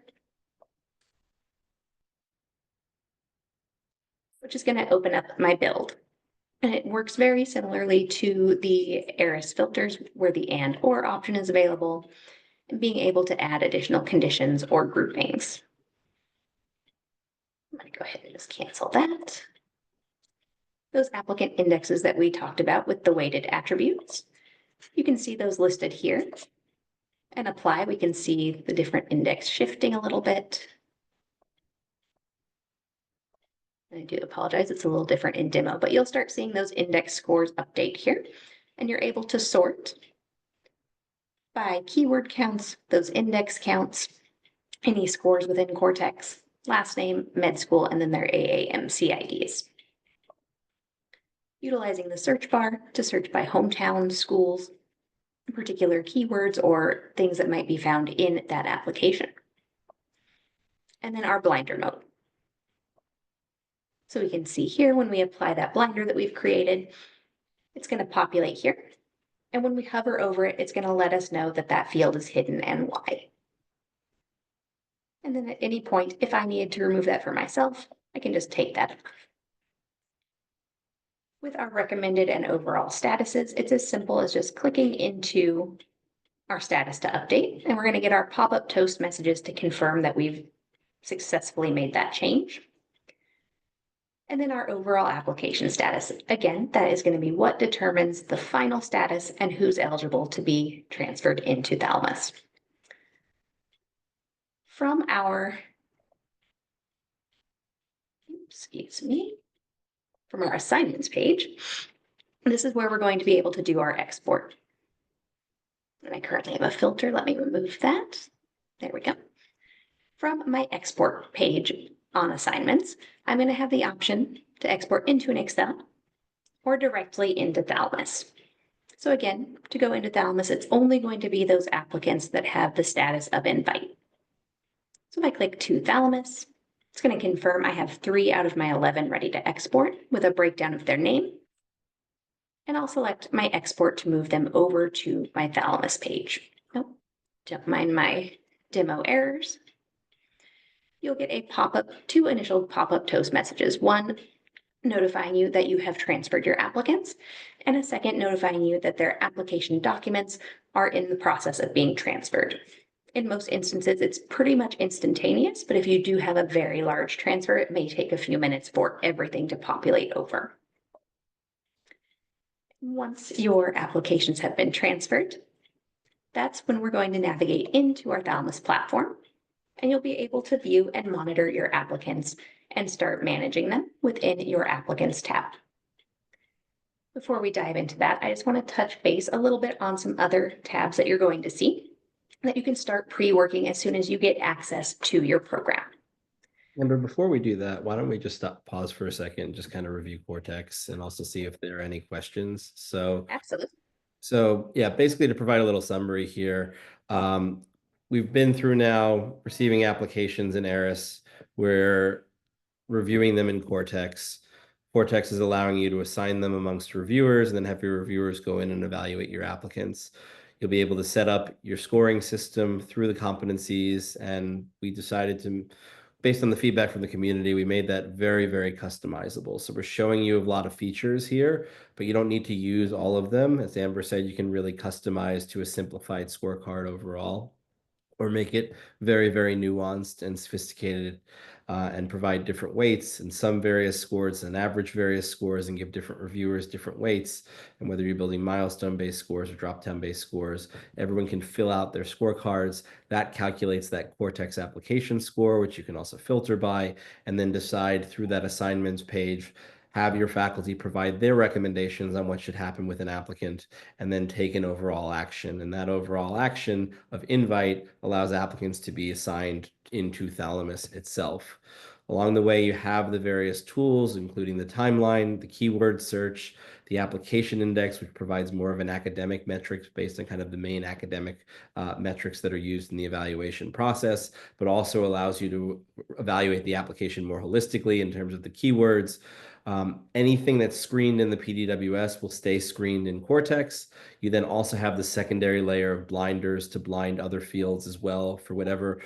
which is going to open up my build. And it works very similarly to the Eris filters where the and or option is available and being able to add additional conditions or groupings. I'm going to go ahead and just cancel that. Those applicant indexes that we talked about with the weighted attributes, you can see those listed here. And apply, we can see the different index shifting a little bit. I do apologize, it's a little different in demo, but you'll start seeing those index scores update here, and you're able to sort by keyword counts, those index counts, any scores within Cortex, last name, med school, and then their AAMC IDs. Utilizing the search bar to search by hometown, schools, particular keywords, or things that might be found in that application. And then our blinder mode. So we can see here when we apply that blinder that we've created, it's going to populate here. And when we hover over it, it's going to let us know that that field is hidden and why. And then at any point, if I needed to remove that for myself, I can just take that off. With our recommended and overall statuses, it's as simple as just clicking into our status to update, and we're going to get our pop-up toast messages to confirm that we've successfully made that change. And then our overall application status. Again, that is going to be what determines the final status and who's eligible to be transferred into Thalamus. From our, from our assignments page, this is where we're going to be able to do our export. And I currently have a filter. Let me remove that. There we go. From my export page on assignments, I'm going to have the option to export into an Excel or directly into Thalamus. So again, to go into Thalamus, it's only going to be those applicants that have the status of invite. So if I click to Thalamus, it's going to confirm I have 3 out of my 11 ready to export with a breakdown of their name. And I'll select my export to move them over to my Thalamus page. Oh, don't mind my demo errors. You'll get a pop-up, 2 initial pop-up toast messages. One notifying you that you have transferred your applicants, and a second notifying you that their application documents are in the process of being transferred. In most instances, it's pretty much instantaneous, but if you do have a very large transfer, it may take a few minutes for everything to populate over. Once your applications have been transferred, that's when we're going to navigate into our Thalamus platform, and you'll be able to view and monitor your applicants and start managing them within your Applicants tab. Before we dive into that, I just want to touch base a little bit on some other tabs that you're going to see that you can start pre-working as soon as you get access to your program. Amber, before we do that, why don't we just pause for a second, just kind of review Cortex and also see if there are any questions. Absolutely. So yeah, basically to provide a little summary here, we've been through now receiving applications in Eris. We're reviewing them in Cortex. Cortex is allowing you to assign them amongst reviewers and then have your reviewers go in and evaluate your applicants. You'll be able to set up your scoring system through the competencies, and we decided to, based on the feedback from the community, we made that very, very customizable. So we're showing you a lot of features here, but you don't need to use all of them. As Amber said, you can really customize to a simplified scorecard overall, or make it very, very nuanced and sophisticated, and provide different weights and some various scores and average various scores and give different reviewers different weights. And whether you're building milestone-based scores or drop-down-based scores, everyone can fill out their scorecards. That calculates that Cortex application score, which you can also filter by, and then decide through that assignments page, have your faculty provide their recommendations on what should happen with an applicant, and then take an overall action. And that overall action of invite allows applicants to be assigned into Thalamus itself. Along the way, you have the various tools, including the timeline, the keyword search, the application index, which provides more of an academic metrics based on kind of the main academic metrics that are used in the evaluation process, but also allows you to evaluate the application more holistically in terms of the keywords. Anything that's screened in the PDWS will stay screened in Cortex. You then also have the secondary layer of blinders to blind other fields as well for whatever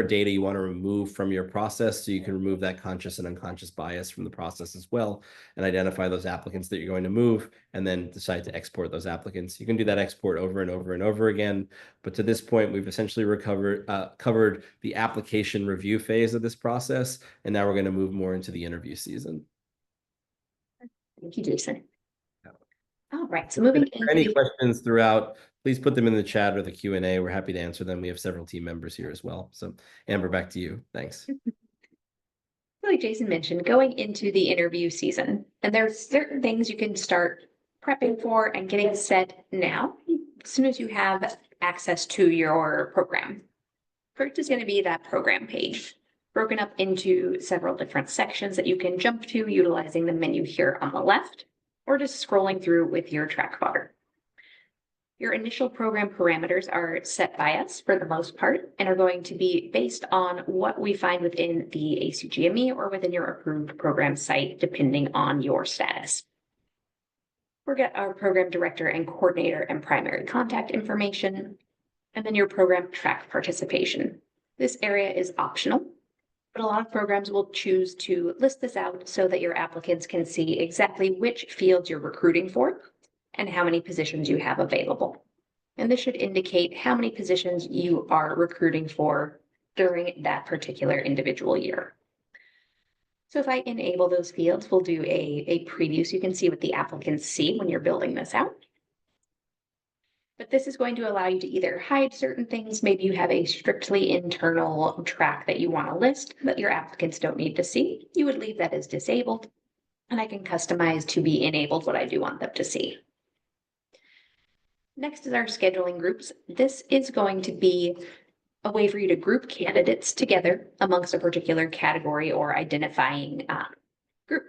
data you want to remove from your process, so you can remove that conscious and unconscious bias from the process as well, and identify those applicants that you're going to move, and then decide to export those applicants. You can do that export over and over and over again, but to this point, we've essentially covered the application review phase of this process, and now we're going to move more into the interview season. Thank you, Jason. Yeah. All right, so moving If there are any questions throughout, please put them in the chat or the Q&A. We're happy to answer them. We have several team members here as well. So Amber, back to you. Thanks. Like Jason mentioned, going into the interview season, and there's certain things you can start prepping for and getting set now, as soon as you have access to your program. First is going to be that program page, broken up into several different sections that you can jump to utilizing the menu here on the left, or just scrolling through with your trackbar. Your initial program parameters are set by us for the most part and are going to be based on what we find within the ACGME or within your approved program site, depending on your status. We'll get our program director and coordinator and primary contact information, and then your program track participation. This area is optional, but a lot of programs will choose to list this out so that your applicants can see exactly which fields you're recruiting for and how many positions you have available. And this should indicate how many positions you are recruiting for during that particular individual year. So if I enable those fields, we'll do a preview so you can see what the applicants see when you're building this out. But this is going to allow you to either hide certain things. Maybe you have a strictly internal track that you want to list that your applicants don't need to see. You would leave that as disabled, and I can customize to be enabled what I do want them to see. Next is our scheduling groups. This is going to be a way for you to group candidates together amongst a particular category or identifying group.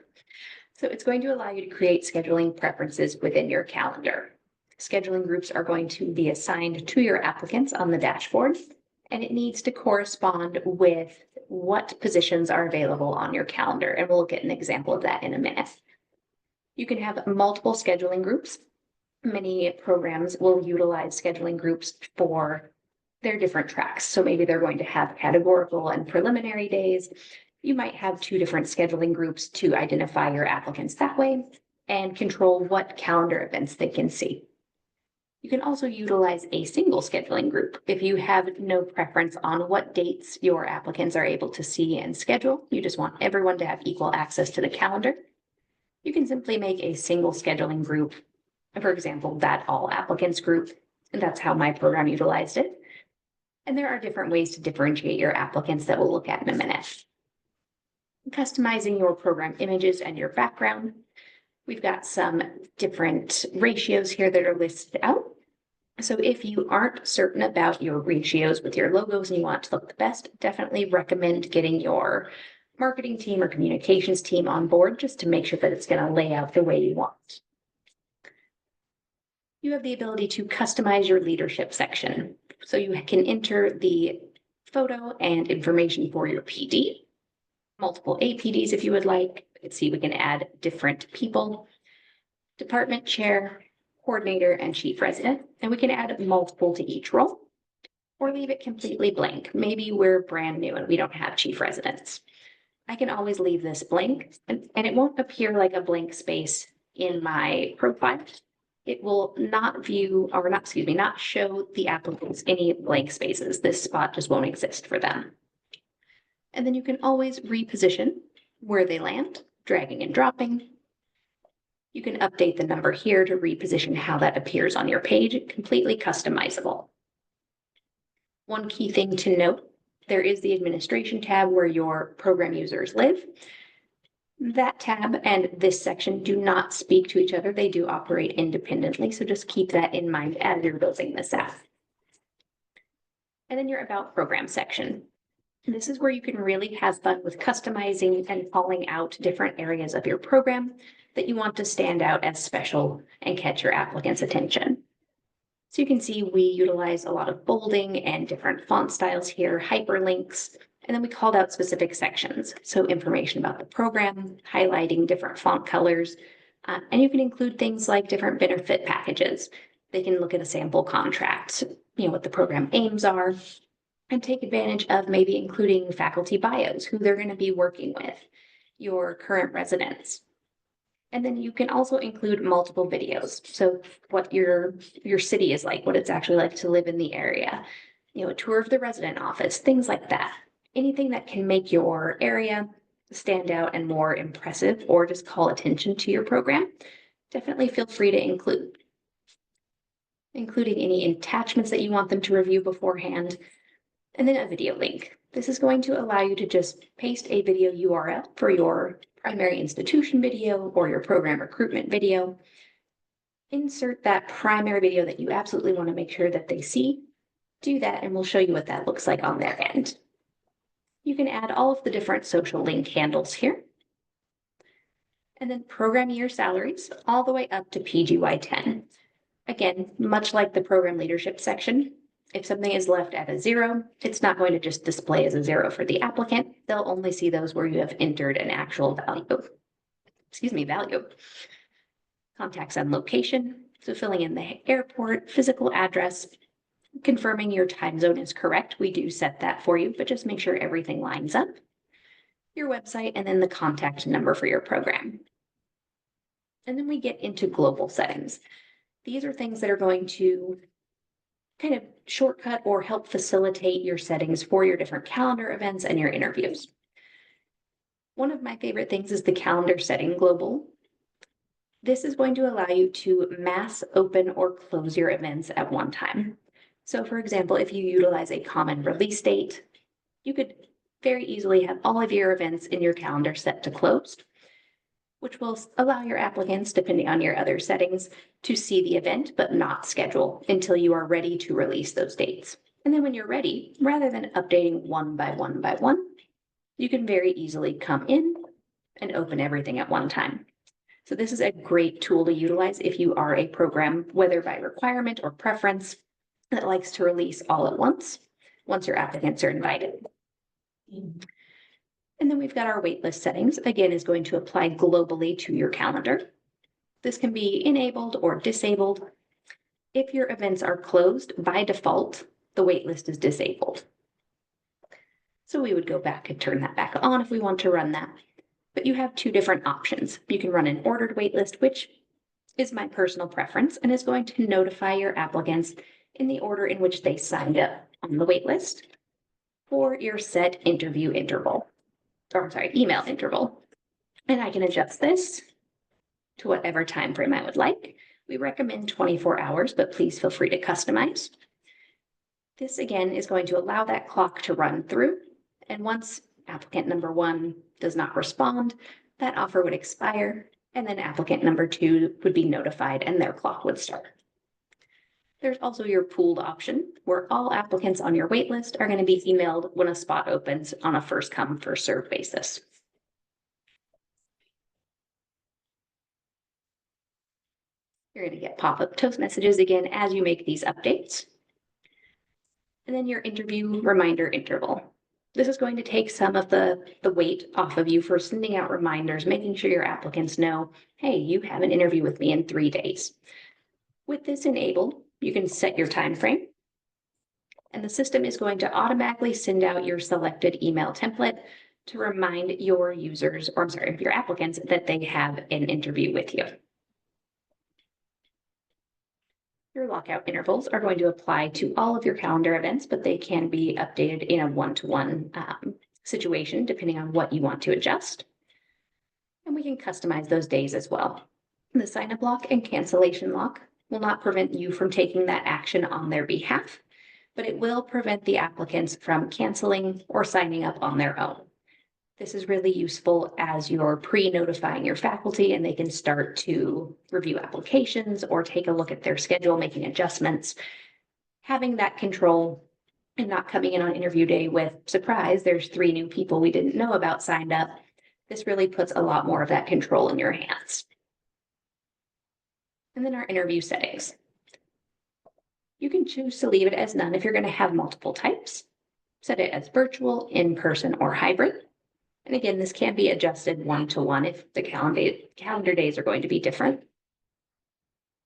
So it's going to allow you to create scheduling preferences within your calendar. Scheduling groups are going to be assigned to your applicants on the dashboard, and it needs to correspond with what positions are available on your calendar. And we'll look at an example of that in a minute. You can have multiple scheduling groups. Many programs will utilize scheduling groups for their different tracks. So maybe they're going to have categorical and preliminary days. You might have two different scheduling groups to identify your applicants that way and control what calendar events they can see. You can also utilize a single scheduling group. If you have no preference on what dates your applicants are able to see and schedule, you just want everyone to have equal access to the calendar, you can simply make a single scheduling group, for example, that all applicants group, and that's how my program utilized it. And there are different ways to differentiate your applicants that we'll look at in a minute. Customizing your program images and your background. We've got some different ratios here that are listed out. So if you aren't certain about your ratios with your logos and you want to look the best, definitely recommend getting your marketing team or communications team on board just to make sure that it's going to lay out the way you want. You have the ability to customize your leadership section. So you can enter the photo and information for your PD, multiple APDs if you would like. Let's see, we can add different people, department chair, coordinator, and chief resident, and we can add multiple to each role or leave it completely blank. Maybe we're brand new and we don't have chief residents. I can always leave this blank and it won't appear like a blank space in my profile. It will not not show the applicants any blank spaces. This spot just won't exist for them. And then you can always reposition where they land, dragging and dropping. You can update the number here to reposition how that appears on your page, completely customizable. One key thing to note, there is the administration tab where your program users live. That tab and this section do not speak to each other. They do operate independently, so just keep that in mind as you're building this out. And then your About Program section. This is where you can really have fun with customizing and calling out different areas of your program that you want to stand out as special and catch your applicant's attention. So you can see we utilize a lot of bolding and different font styles here, hyperlinks, and then we called out specific sections. So information about the program, highlighting different font colors, and you can include things like different benefit packages. They can look at a sample contract, what the program aims are, and take advantage of maybe including faculty bios, who they're going to be working with, your current residents. And then you can also include multiple videos. So what your city is like, what it's actually like to live in the area, a tour of the resident office, things like that. Anything that can make your area stand out and more impressive or just call attention to your program, definitely feel free to include. Including any attachments that you want them to review beforehand, and then a video link. This is going to allow you to just paste a video URL for your primary institution video or your program recruitment video. Insert that primary video that you absolutely want to make sure that they see. Do that and we'll show you what that looks like on their end. You can add all of the different social link handles here. And then program year salaries all the way up to PGY 10. Again, much like the program leadership section, if something is left at a 0, it's not going to just display as a 0 for the applicant. They'll only see those where you have entered an actual value. Contacts and location, so filling in the airport, physical address, confirming your time zone is correct. We do set that for you, but just make sure everything lines up. Your website, and then the contact number for your program. And then we get into global settings. These are things that are going to kind of shortcut or help facilitate your settings for your different calendar events and your interviews. One of my favorite things is the calendar setting global. This is going to allow you to mass open or close your events at one time. So for example, if you utilize a common release date, you could very easily have all of your events in your calendar set to closed, which will allow your applicants, depending on your other settings, to see the event, but not schedule until you are ready to release those dates. And then when you're ready, rather than updating one by one, you can very easily come in and open everything at one time. So this is a great tool to utilize if you are a program, whether by requirement or preference, that likes to release all at once your applicants are invited. And then we've got our waitlist settings. Again, is going to apply globally to your calendar. This can be enabled or disabled. If your events are closed, by default, the waitlist is disabled. So we would go back and turn that back on if we want to run that. But you have two different options. You can run an ordered waitlist, which is my personal preference and is going to notify your applicants in the order in which they signed up on the wait list for your set interview interval, or I'm sorry, email interval. And I can adjust this to whatever time frame I would like. We recommend 24 hours, but please feel free to customize. This again is going to allow that clock to run through. And once applicant number 1 does not respond, that offer would expire, and then applicant number 2 would be notified and their clock would start. There's also your pooled option, where all applicants on your wait list are going to be emailed when a spot opens on a first come, first served basis. You're going to get pop-up toast messages again as you make these updates. And then your interview reminder interval. This is going to take some of the weight off of you for sending out reminders, making sure your applicants know, hey, you have an interview with me in 3 days. With this enabled, you can set your time frame, and the system is going to automatically send out your selected email template to remind your users, or I'm sorry, your applicants, that they have an interview with you. Your lockout intervals are going to apply to all of your calendar events, but they can be updated in a one-to-one situation depending on what you want to adjust. And we can customize those days as well. The sign-up lock and cancellation lock will not prevent you from taking that action on their behalf, but it will prevent the applicants from canceling or signing up on their own. This is really useful as you're pre-notifying your faculty and they can start to review applications or take a look at their schedule, making adjustments. Having that control and not coming in on interview day with, surprise, there's 3 new people we didn't know about signed up. This really puts a lot more of that control in your hands. And then our interview settings. You can choose to leave it as none if you're going to have multiple types. Set it as virtual, in-person, or hybrid. And again, this can be adjusted one-to-one if the calendar days are going to be different.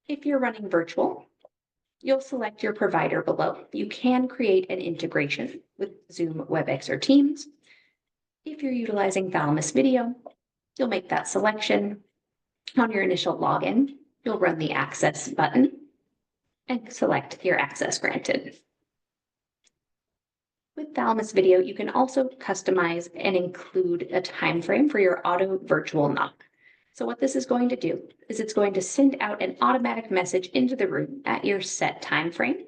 If you're running virtual, you'll select your provider below. You can create an integration with Zoom, WebEx, or Teams. If you're utilizing Thalamus Video, you'll make that selection. On your initial login, you'll run the access button and select your access granted. With Thalamus Video, you can also customize and include a time frame for your auto virtual knock. So what this is going to do is it's going to send out an automatic message into the room at your set time frame,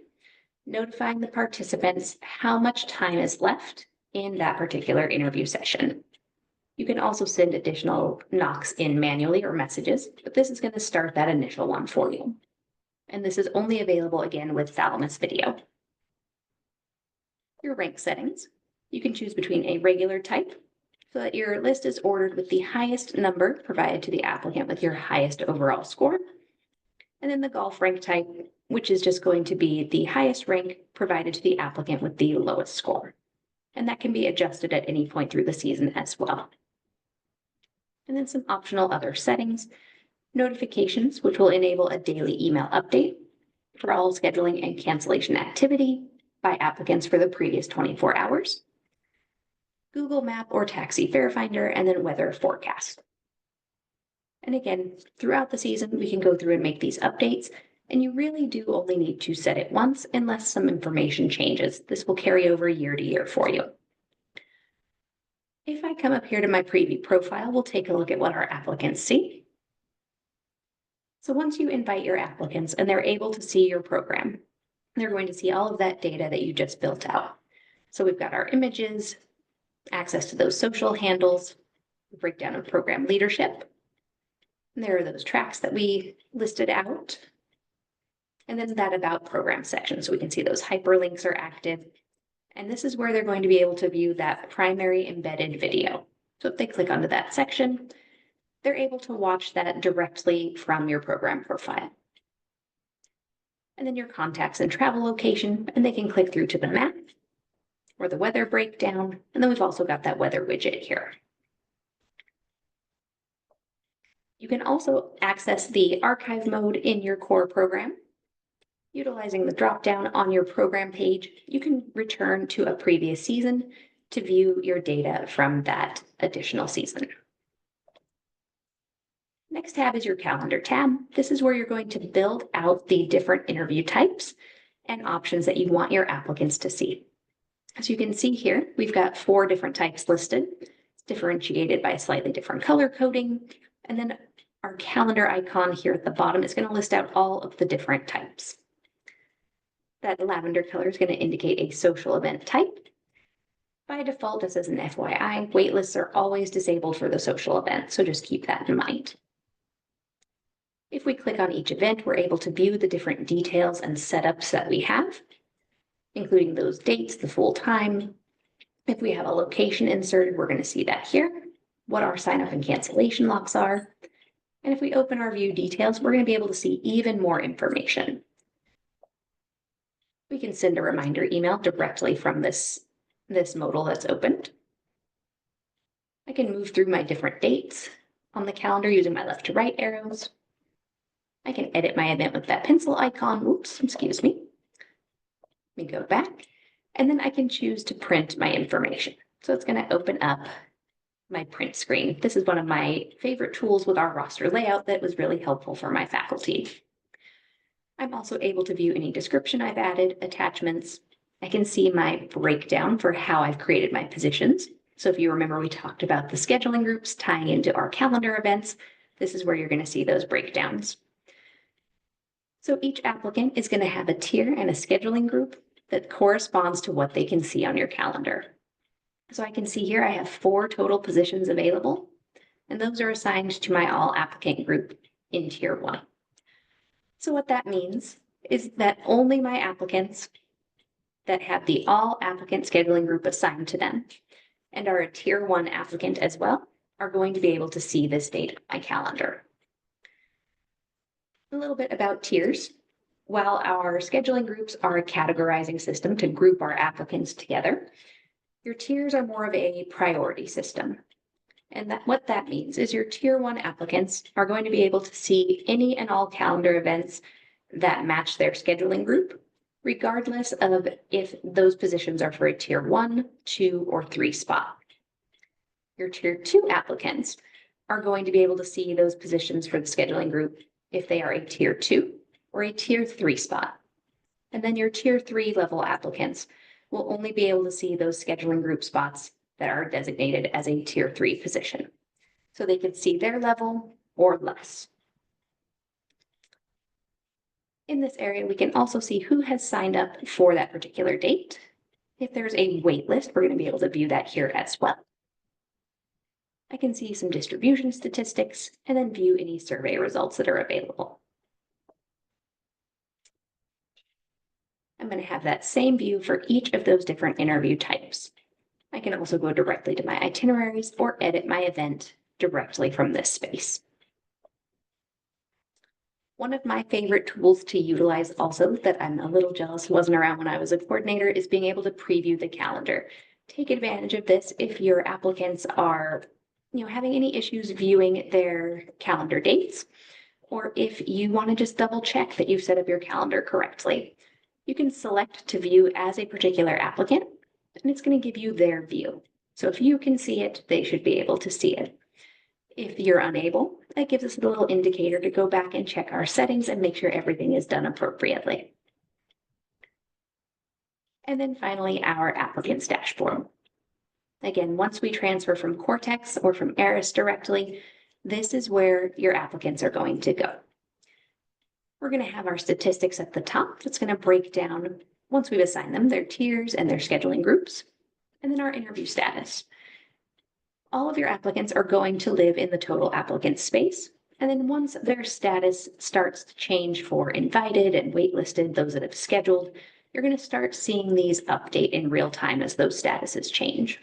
notifying the participants how much time is left in that particular interview session. You can also send additional knocks in manually or messages, but this is going to start that initial one for you. And this is only available again with Thalamus Video. Your rank settings. You can choose between a regular type so that your list is ordered with the highest number provided to the applicant with your highest overall score. And then the golf rank type, which is just going to be the highest rank provided to the applicant with the lowest score. And that can be adjusted at any point through the season as well. And then some optional other settings. Notifications, which will enable a daily email update for all scheduling and cancellation activity by applicants for the previous 24 hours. Google Map or Taxi Fare Finder, and then weather forecast. And again, throughout the season, we can go through and make these updates, and you really do only need to set it once unless some information changes. This will carry over year to year for you. If I come up here to my preview profile, we'll take a look at what our applicants see. So once you invite your applicants and they're able to see your program, they're going to see all of that data that you just built out. So we've got our images, access to those social handles, the breakdown of program leadership. And there are those tracks that we listed out. And then that about program section. So we can see those hyperlinks are active. And this is where they're going to be able to view that primary embedded video. So if they click onto that section, they're able to watch that directly from your program profile. And then your contacts and travel location, and they can click through to the map or the weather breakdown. And then we've also got that weather widget here. You can also access the archive mode in your core program. Utilizing the drop-down on your program page, you can return to a previous season to view your data from that additional season. Next tab is your calendar tab. This is where you're going to build out the different interview types and options that you want your applicants to see. As you can see here, we've got 4 different types listed. It's differentiated by a slightly different color coding. And then our calendar icon here at the bottom is going to list out all of the different types. That lavender color is going to indicate a social event type. By default, this is an FYI. Waitlists are always disabled for the social event, so just keep that in mind. If we click on each event, we're able to view the different details and setups that we have, including those dates, the full time. If we have a location inserted, we're going to see that here, what our sign up and cancellation locks are. And if we open our view details, we're going to be able to see even more information. We can send a reminder email directly from this modal that's opened. I can move through my different dates on the calendar using my left to right arrows. I can edit my event with that pencil icon. Oops, excuse me. Let me go back. And then I can choose to print my information. So it's going to open up my print screen. This is one of my favorite tools with our roster layout that was really helpful for my faculty. I'm also able to view any description I've added, attachments. I can see my breakdown for how I've created my positions. So if you remember, we talked about the scheduling groups tying into our calendar events. This is where you're going to see those breakdowns. So each applicant is going to have a tier and a scheduling group that corresponds to what they can see on your calendar. So I can see here I have 4 total positions available, and those are assigned to my all applicant group in tier 1. So what that means is that only my applicants that have the all applicant scheduling group assigned to them and are a tier 1 applicant as well are going to be able to see this date on my calendar. A little bit about tiers. While our scheduling groups are a categorizing system to group our applicants together, your tiers are more of a priority system. And what that means is your tier 1 applicants are going to be able to see any and all calendar events that match their scheduling group, regardless of if those positions are for a tier 1, 2, or 3 spot. Your tier 2 applicants are going to be able to see those positions for the scheduling group if they are a tier 2 or a tier 3 spot. And then your tier 3 level applicants will only be able to see those scheduling group spots that are designated as a tier 3 position. So they can see their level or less. In this area, we can also see who has signed up for that particular date. If there's a wait list, we're going to be able to view that here as well. I can see some distribution statistics and then view any survey results that are available. I'm going to have that same view for each of those different interview types. I can also go directly to my itineraries or edit my event directly from this space. One of my favorite tools to utilize also that I'm a little jealous wasn't around when I was a coordinator is being able to preview the calendar. Take advantage of this if your applicants are having any issues viewing their calendar dates, or if you want to just double check that you've set up your calendar correctly. You can select to view as a particular applicant, and it's going to give you their view. So if you can see it, they should be able to see it. If you're unable, that gives us a little indicator to go back and check our settings and make sure everything is done appropriately. And then finally, our applicant's dashboard. Again, once we transfer from Cortex or from Eris directly, this is where your applicants are going to go. We're going to have our statistics at the top. That's going to break down, once we've assigned them, their tiers and their scheduling groups, and then our interview status. All of your applicants are going to live in the total applicant space. And then once their status starts to change for invited and waitlisted, those that have scheduled, you're going to start seeing these update in real time as those statuses change.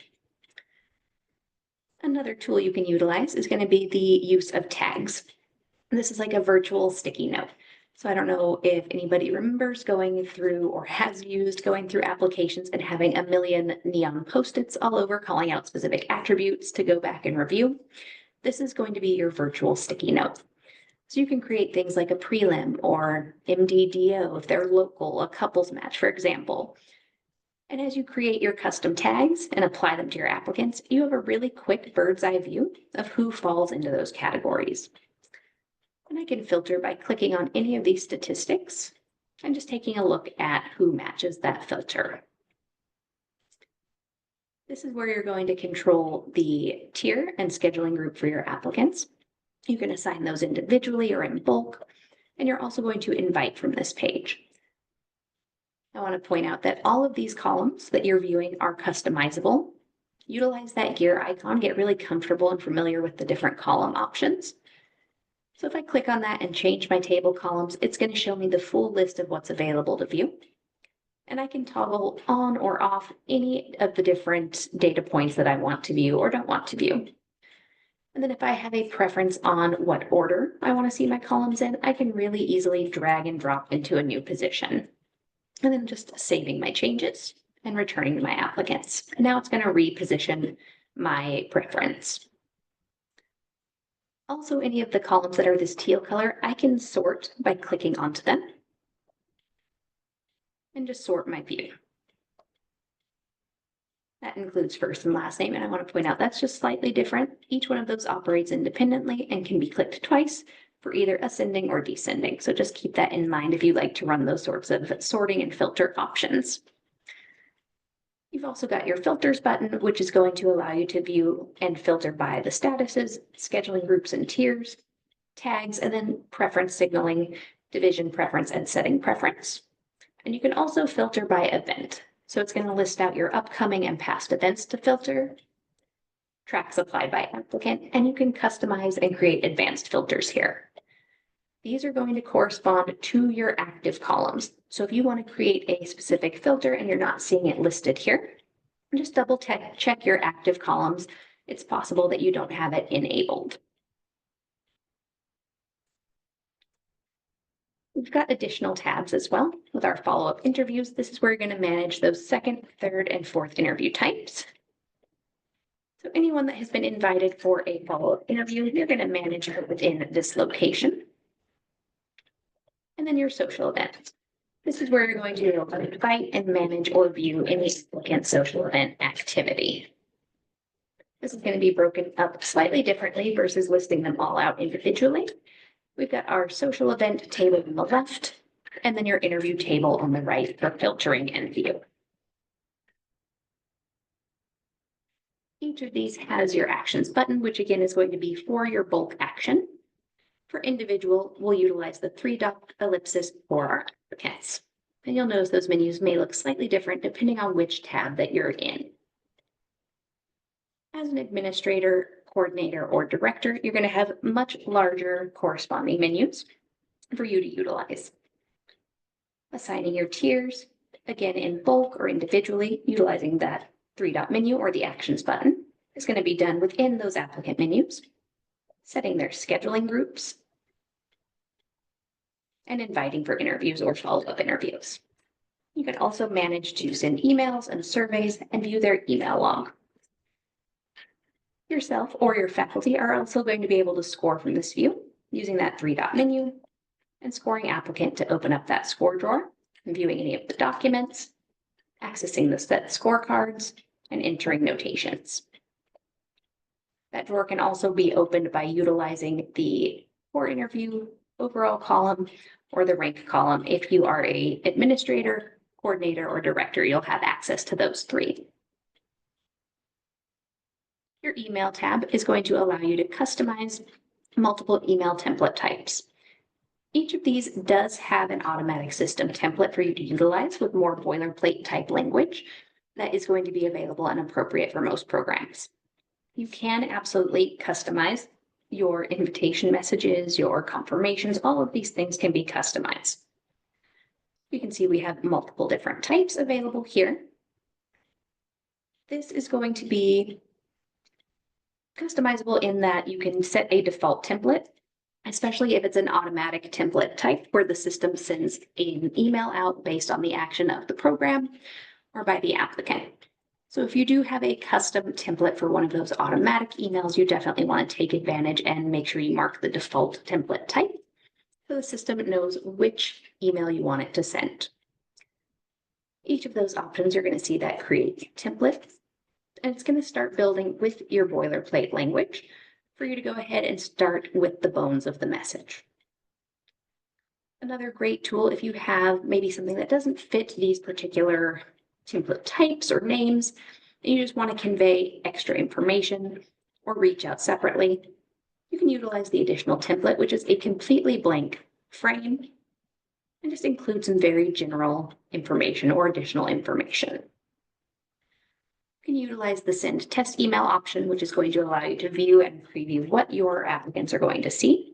Another tool you can utilize is going to be the use of tags. This is like a virtual sticky note. So I don't know if anybody remembers going through or has used going through applications and having a million neon post-its all over calling out specific attributes to go back and review. This is going to be your virtual sticky note. So you can create things like a prelim or MDDO if they're local, a couples match, for example. And as you create your custom tags and apply them to your applicants, you have a really quick bird's eye view of who falls into those categories. And I can filter by clicking on any of these statistics and just taking a look at who matches that filter. This is where you're going to control the tier and scheduling group for your applicants. You can assign those individually or in bulk, and you're also going to invite from this page. I want to point out that all of these columns that you're viewing are customizable. Utilize that gear icon, get really comfortable and familiar with the different column options. So if I click on that and change my table columns, it's going to show me the full list of what's available to view. And I can toggle on or off any of the different data points that I want to view or don't want to view. And then if I have a preference on what order I want to see my columns in, I can really easily drag and drop into a new position. And then just saving my changes and returning to my applicants. And now it's going to reposition my preference. Also, any of the columns that are this teal color, I can sort by clicking onto them and just sort my view. That includes first and last name, and I want to point out that's just slightly different. Each one of those operates independently and can be clicked twice for either ascending or descending. So just keep that in mind if you like to run those sorts of sorting and filter options. You've also got your filters button, which is going to allow you to view and filter by the statuses, scheduling groups and tiers, tags, and then preference signaling, division preference, and setting preference. And you can also filter by event. So it's going to list out your upcoming and past events to filter, tracks applied by applicant, and you can customize and create advanced filters here. These are going to correspond to your active columns. So if you want to create a specific filter and you're not seeing it listed here, just double check your active columns. It's possible that you don't have it enabled. We've got additional tabs as well with our follow-up interviews. This is where you're going to manage those second, third, and fourth interview types. So anyone that has been invited for a follow-up interview, you're going to manage it within this location. And then your social events. This is where you're going to be able to invite and manage or view any applicant social event activity. This is going to be broken up slightly differently versus listing them all out individually. We've got our social event table on the left, and then your interview table on the right for filtering and view. Each of these has your actions button, which again is going to be for your bulk action. For individual, we'll utilize the 3-dot ellipsis for our applicants. And you'll notice those menus may look slightly different depending on which tab that you're in. As an administrator, coordinator, or director, you're going to have much larger corresponding menus for you to utilize. Assigning your tiers, again in bulk or individually, utilizing that 3-dot menu or the actions button, is going to be done within those applicant menus. Setting their scheduling groups, and inviting for interviews or follow-up interviews. You can also manage to send emails and surveys and view their email log. Yourself or your faculty are also going to be able to score from this view using that 3-dot menu and scoring applicant to open up that score drawer and viewing any of the documents, accessing the set scorecards, and entering notations. That drawer can also be opened by utilizing the core interview overall column or the rank column. If you are an administrator, coordinator, or director, you'll have access to those 3. Your email tab is going to allow you to customize multiple email template types. Each of these does have an automatic system template for you to utilize with more boilerplate type language that is going to be available and appropriate for most programs. You can absolutely customize your invitation messages, your confirmations, all of these things can be customized. You can see we have multiple different types available here. This is going to be customizable in that you can set a default template, especially if it's an automatic template type where the system sends an email out based on the action of the program or by the applicant. So if you do have a custom template for one of those automatic emails, you definitely want to take advantage and make sure you mark the default template type so the system knows which email you want it to send. Each of those options, you're going to see that create template, and it's going to start building with your boilerplate language for you to go ahead and start with the bones of the message. Another great tool, if you have maybe something that doesn't fit these particular template types or names, and you just want to convey extra information or reach out separately, you can utilize the additional template, which is a completely blank frame and just include some very general information or additional information. You can utilize the send test email option, which is going to allow you to view and preview what your applicants are going to see.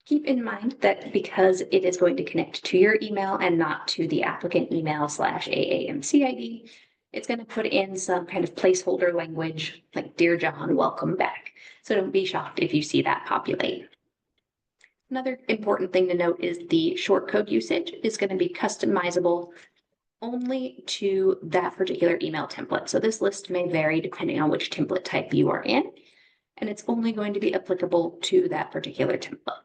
Keep in mind that because it is going to connect to your email and not to the applicant email / AAMC ID, it's going to put in some kind of placeholder language like "Dear John, welcome back." So don't be shocked if you see that populate. Another important thing to note is the shortcode usage is going to be customizable only to that particular email template. So this list may vary depending on which template type you are in, and it's only going to be applicable to that particular template.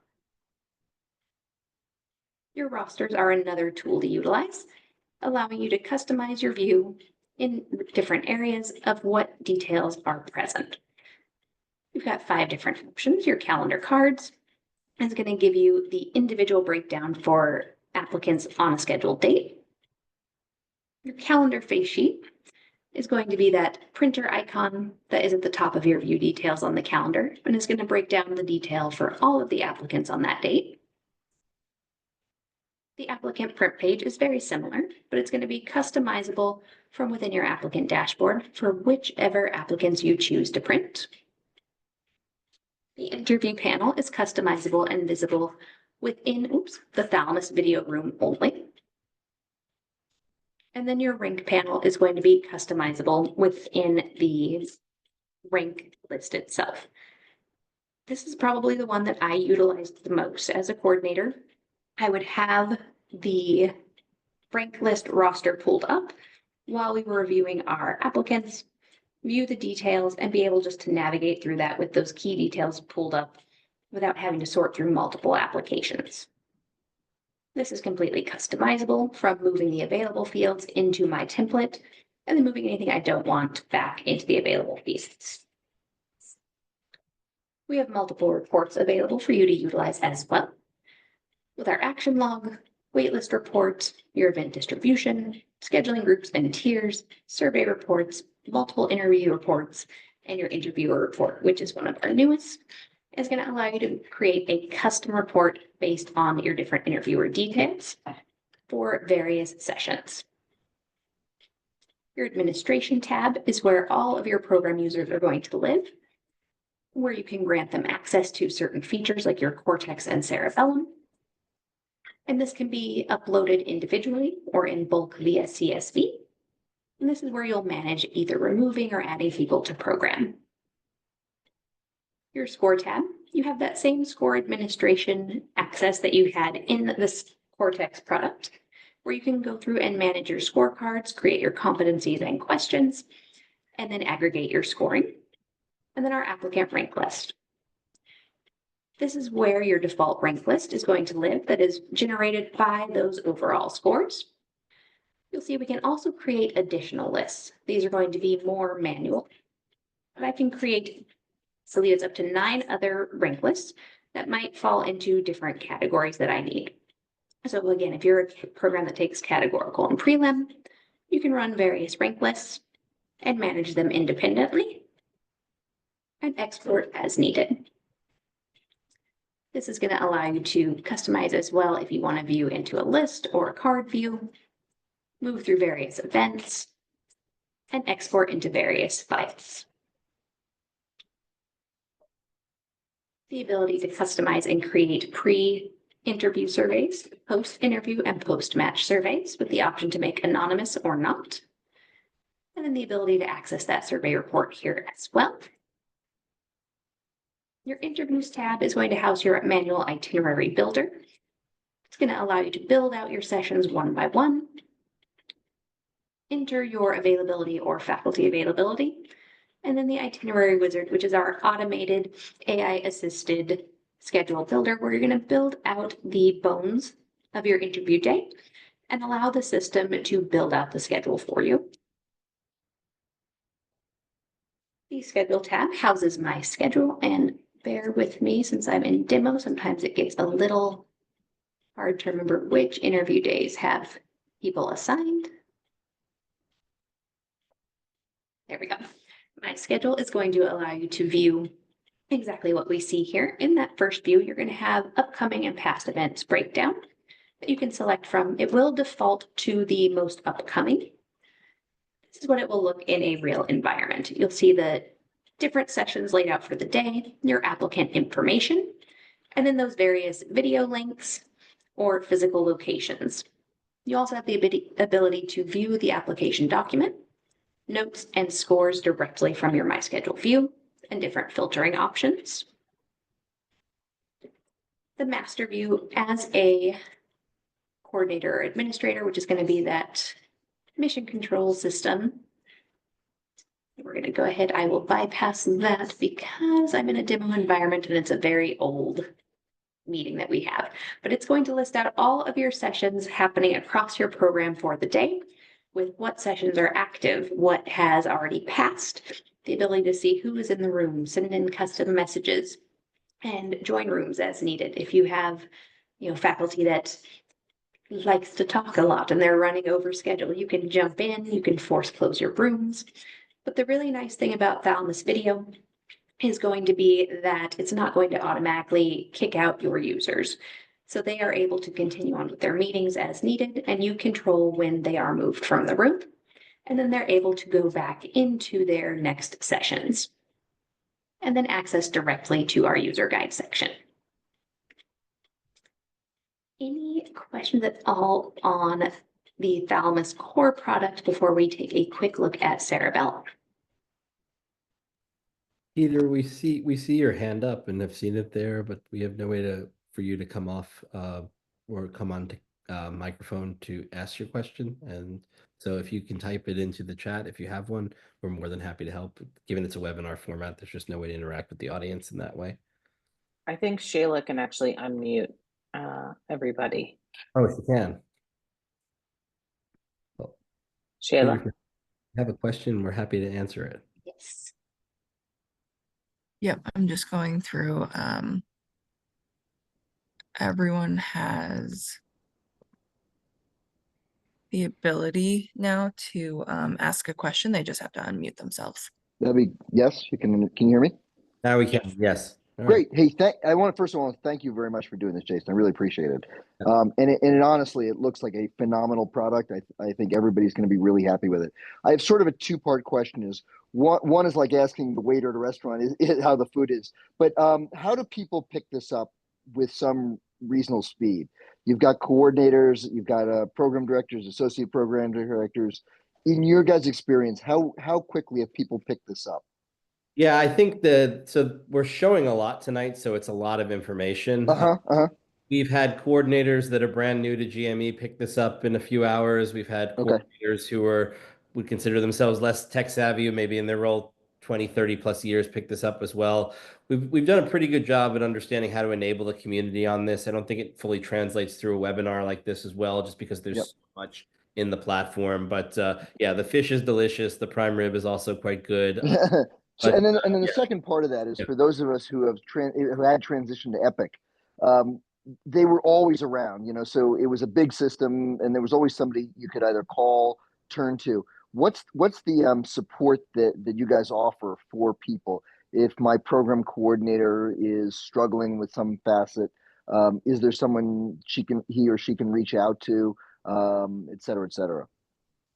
Your rosters are another tool to utilize, allowing you to customize your view in different areas of what details are present. You've got 5 different options. Your calendar cards is going to give you the individual breakdown for applicants on a scheduled date. Your calendar face sheet is going to be that printer icon that is at the top of your view details on the calendar, and is going to break down the detail for all of the applicants on that date. The applicant print page is very similar, but it's going to be customizable from within your applicant dashboard for whichever applicants you choose to print. The interview panel is customizable and visible within the Thalamus video room only. And then your rank panel is going to be customizable within the rank list itself. This is probably the one that I utilized the most as a coordinator. I would have the rank list roster pulled up while we were reviewing our applicants, view the details, and be able just to navigate through that with those key details pulled up without having to sort through multiple applications. This is completely customizable from moving the available fields into my template and then moving anything I don't want back into the available fields. We have multiple reports available for you to utilize as well, with our action log, waitlist report, your event distribution, scheduling groups and tiers, survey reports, multiple interview reports, and your interviewer report, which is one of our newest, is going to allow you to create a custom report based on your different interviewer details for various sessions. Your administration tab is where all of your program users are going to live, where you can grant them access to certain features like your Cortex and Cerebellum. And this can be uploaded individually or in bulk via CSV. And this is where you'll manage either removing or adding people to program. Your score tab, you have that same score administration access that you had in this Cortex product, where you can go through and manage your scorecards, create your competencies and questions, and then aggregate your scoring. And then our applicant rank list. This is where your default rank list is going to live that is generated by those overall scores. You'll see we can also create additional lists. These are going to be more manual, but I can create, so it's up to 9 other rank lists that might fall into different categories that I need. So again, if you're a program that takes categorical and prelim, you can run various rank lists and manage them independently and export as needed. This is going to allow you to customize as well if you want to view into a list or a card view, move through various events, and export into various files. The ability to customize and create pre-interview surveys, post-interview and post-match surveys with the option to make anonymous or not. And then the ability to access that survey report here as well. Your interviews tab is going to house your manual itinerary builder. It's going to allow you to build out your sessions one by one, enter your availability or faculty availability, and then the itinerary wizard, which is our automated AI-assisted schedule builder, where you're going to build out the bones of your interview day and allow the system to build out the schedule for you. The schedule tab houses my schedule, and bear with me since I'm in demo. Sometimes it gets a little Hard to remember which interview days have people assigned. There we go. My schedule is going to allow you to view exactly what we see here. In that first view, you're going to have upcoming and past events breakdown that you can select from. It will default to the most upcoming. This is what it will look in a real environment. You'll see the different sessions laid out for the day, your applicant information, and then those various video links or physical locations. You also have the ability to view the application document, notes and scores directly from your My Schedule view, and different filtering options. The master view as a coordinator or administrator, which is going to be that mission control system. We're going to go ahead. I will bypass that because I'm in a demo environment and it's a very old meeting that we have. But it's going to list out all of your sessions happening across your program for the day, with what sessions are active, what has already passed, the ability to see who is in the room, send in custom messages, and join rooms as needed. If you have, faculty that likes to talk a lot and they're running over schedule, you can jump in, you can force close your rooms. But the really nice thing about Thalamus Video is going to be that it's not going to automatically kick out your users. So they are able to continue on with their meetings as needed, and you control when they are moved from the room. And then they're able to go back into their next sessions and then access directly to our user guide section. Any questions at all on the Thalamus core product before we take a quick look at Cerebell? Peter, we see your hand up and have seen it there, but we have no way for you to come off or come on to microphone to ask your question. And so if you can type it into the chat, if you have one, we're more than happy to help. Given it's a webinar format, there's just no way to interact with the audience in that way. I think Shayla can actually unmute everybody. Oh, she can. Well, Shayla? if you have a question, we're happy to answer it. Yes. Yep, I'm just going through. Everyone has the ability now to ask a question. They just have to unmute themselves. Yes, can you hear me? Now we can, yes. All Great. Hey, I want to thank you very much for doing this, Jason. I really appreciate it. And honestly, it looks like a phenomenal product. I think everybody's going to be really happy with it. I have sort of a two-part question. One is like asking the waiter at a restaurant is how the food is, but how do people pick this up with some reasonable speed? You've got coordinators, you've got program directors, associate program directors. In your guys' experience, how quickly have people picked this up? Yeah, I think so we're showing a lot tonight, so it's a lot of information. We've had coordinators that are brand new to GME pick this up in a few hours. We've had coordinators who would consider themselves less tech savvy, maybe in their role 20, 30 plus years, pick this up as well. We've done a pretty good job at understanding how to enable the community on this. I don't think it fully translates through a webinar like this as well, just because there's so much in the platform. But yeah, the fish is delicious. The prime rib is also quite good. So, and then the second part of that is for those of us who had transitioned to Epic, they were always around, so it was a big system and there was always somebody you could either call, turn to. What's the support that you guys offer for people? If my program coordinator is struggling with some facet, is there someone he or she can reach out to, et cetera, et cetera?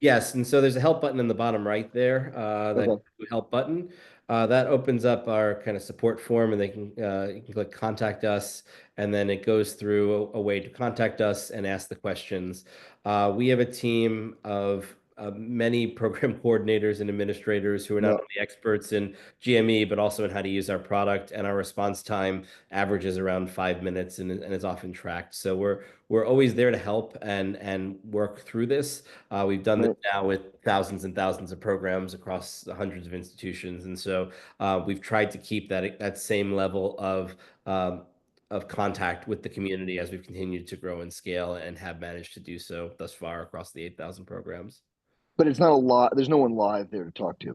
Yes, and so there's a help button in the bottom right there, that help button. That opens up our kind of support form, and you can click contact us, and then it goes through a way to contact us and ask the questions. We have a team of many program coordinators and administrators who are not only experts in GME, but also in how to use our product, and our response time averages around 5 minutes and is often tracked. So we're always there to help and work through this. We've done this now with thousands and thousands of programs across hundreds of institutions. And so we've tried to keep that same level of contact with the community as we've continued to grow and scale, and have managed to do so thus far across the 8,000 programs. But it's not a lot. There's no one live there to talk to.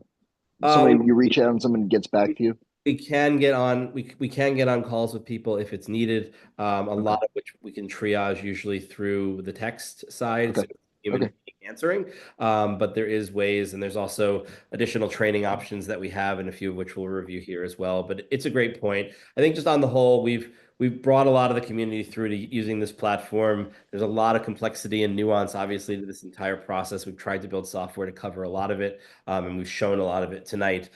You reach out and someone gets back to you. We can get on, we can get on calls with people if it's needed. A lot of which we can triage usually through the text side. Okay. So human answering. But there is ways, and there's also additional training options that we have, and a few of which we'll review here as well. But it's a great point. I think just on the whole, we've brought a lot of the community through to using this platform. There's a lot of complexity and nuance, obviously, to this entire process. We've tried to build software to cover a lot of it, and we've shown a lot of it tonight,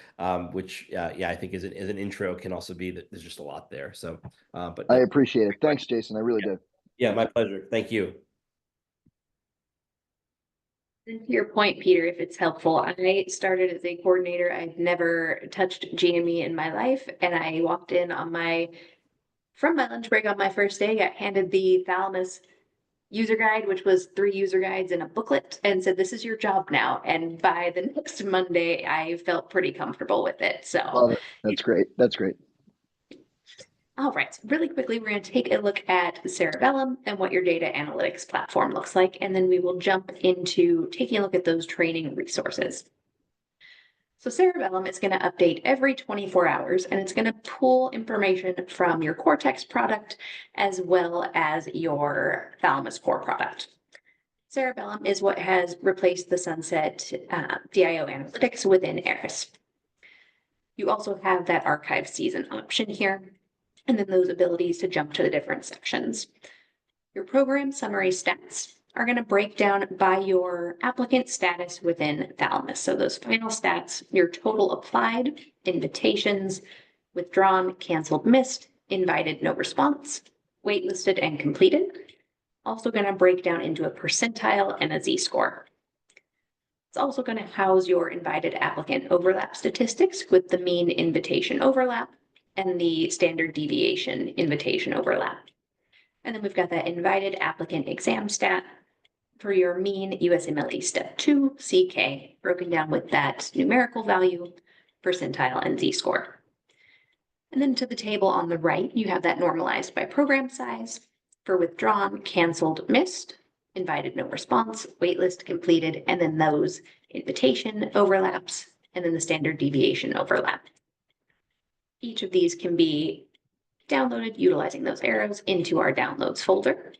which, yeah, I think as an intro can also be that there's just a lot there. So, but I no, appreciate it. Thanks, Jason. I really do. yeah, my pleasure. Thank you. And to your point, Peter, if it's helpful, I started as a coordinator. I've never touched GME in my life, and I walked in from my lunch break on my first day, got handed the Thalamus user guide, which was 3 user guides in a booklet, and said, "This is your job now." And by the next Monday, I felt pretty comfortable with it. So, Love it. That's great. That's great. all right, so really quickly, we're going to take a look at Cerebellum and what your data analytics platform looks like, and then we will jump into taking a look at those training resources. So Cerebellum is going to update every 24 hours, and it's going to pull information from your Cortex product as well as your Thalamus Core product. Cerebellum is what has replaced the sunset DIO analytics within Eris. You also have that archive season option here, and then those abilities to jump to the different sections. Your program summary stats are going to break down by your applicant status within Thalamus. So those final stats, your total applied, invitations, withdrawn, canceled, missed, invited, no response, waitlisted, and completed. Also going to break down into a percentile and a z-score. It's also going to house your invited applicant overlap statistics with the mean invitation overlap and the standard deviation invitation overlap. And then we've got that invited applicant exam stat for your mean USMLE step 2 CK, broken down with that numerical value, percentile, and z-score. And then to the table on the right, you have that normalized by program size for withdrawn, canceled, missed, invited, no response, waitlist completed, and then those invitation overlaps, and then the standard deviation overlap. Each of these can be downloaded utilizing those arrows into our downloads folder.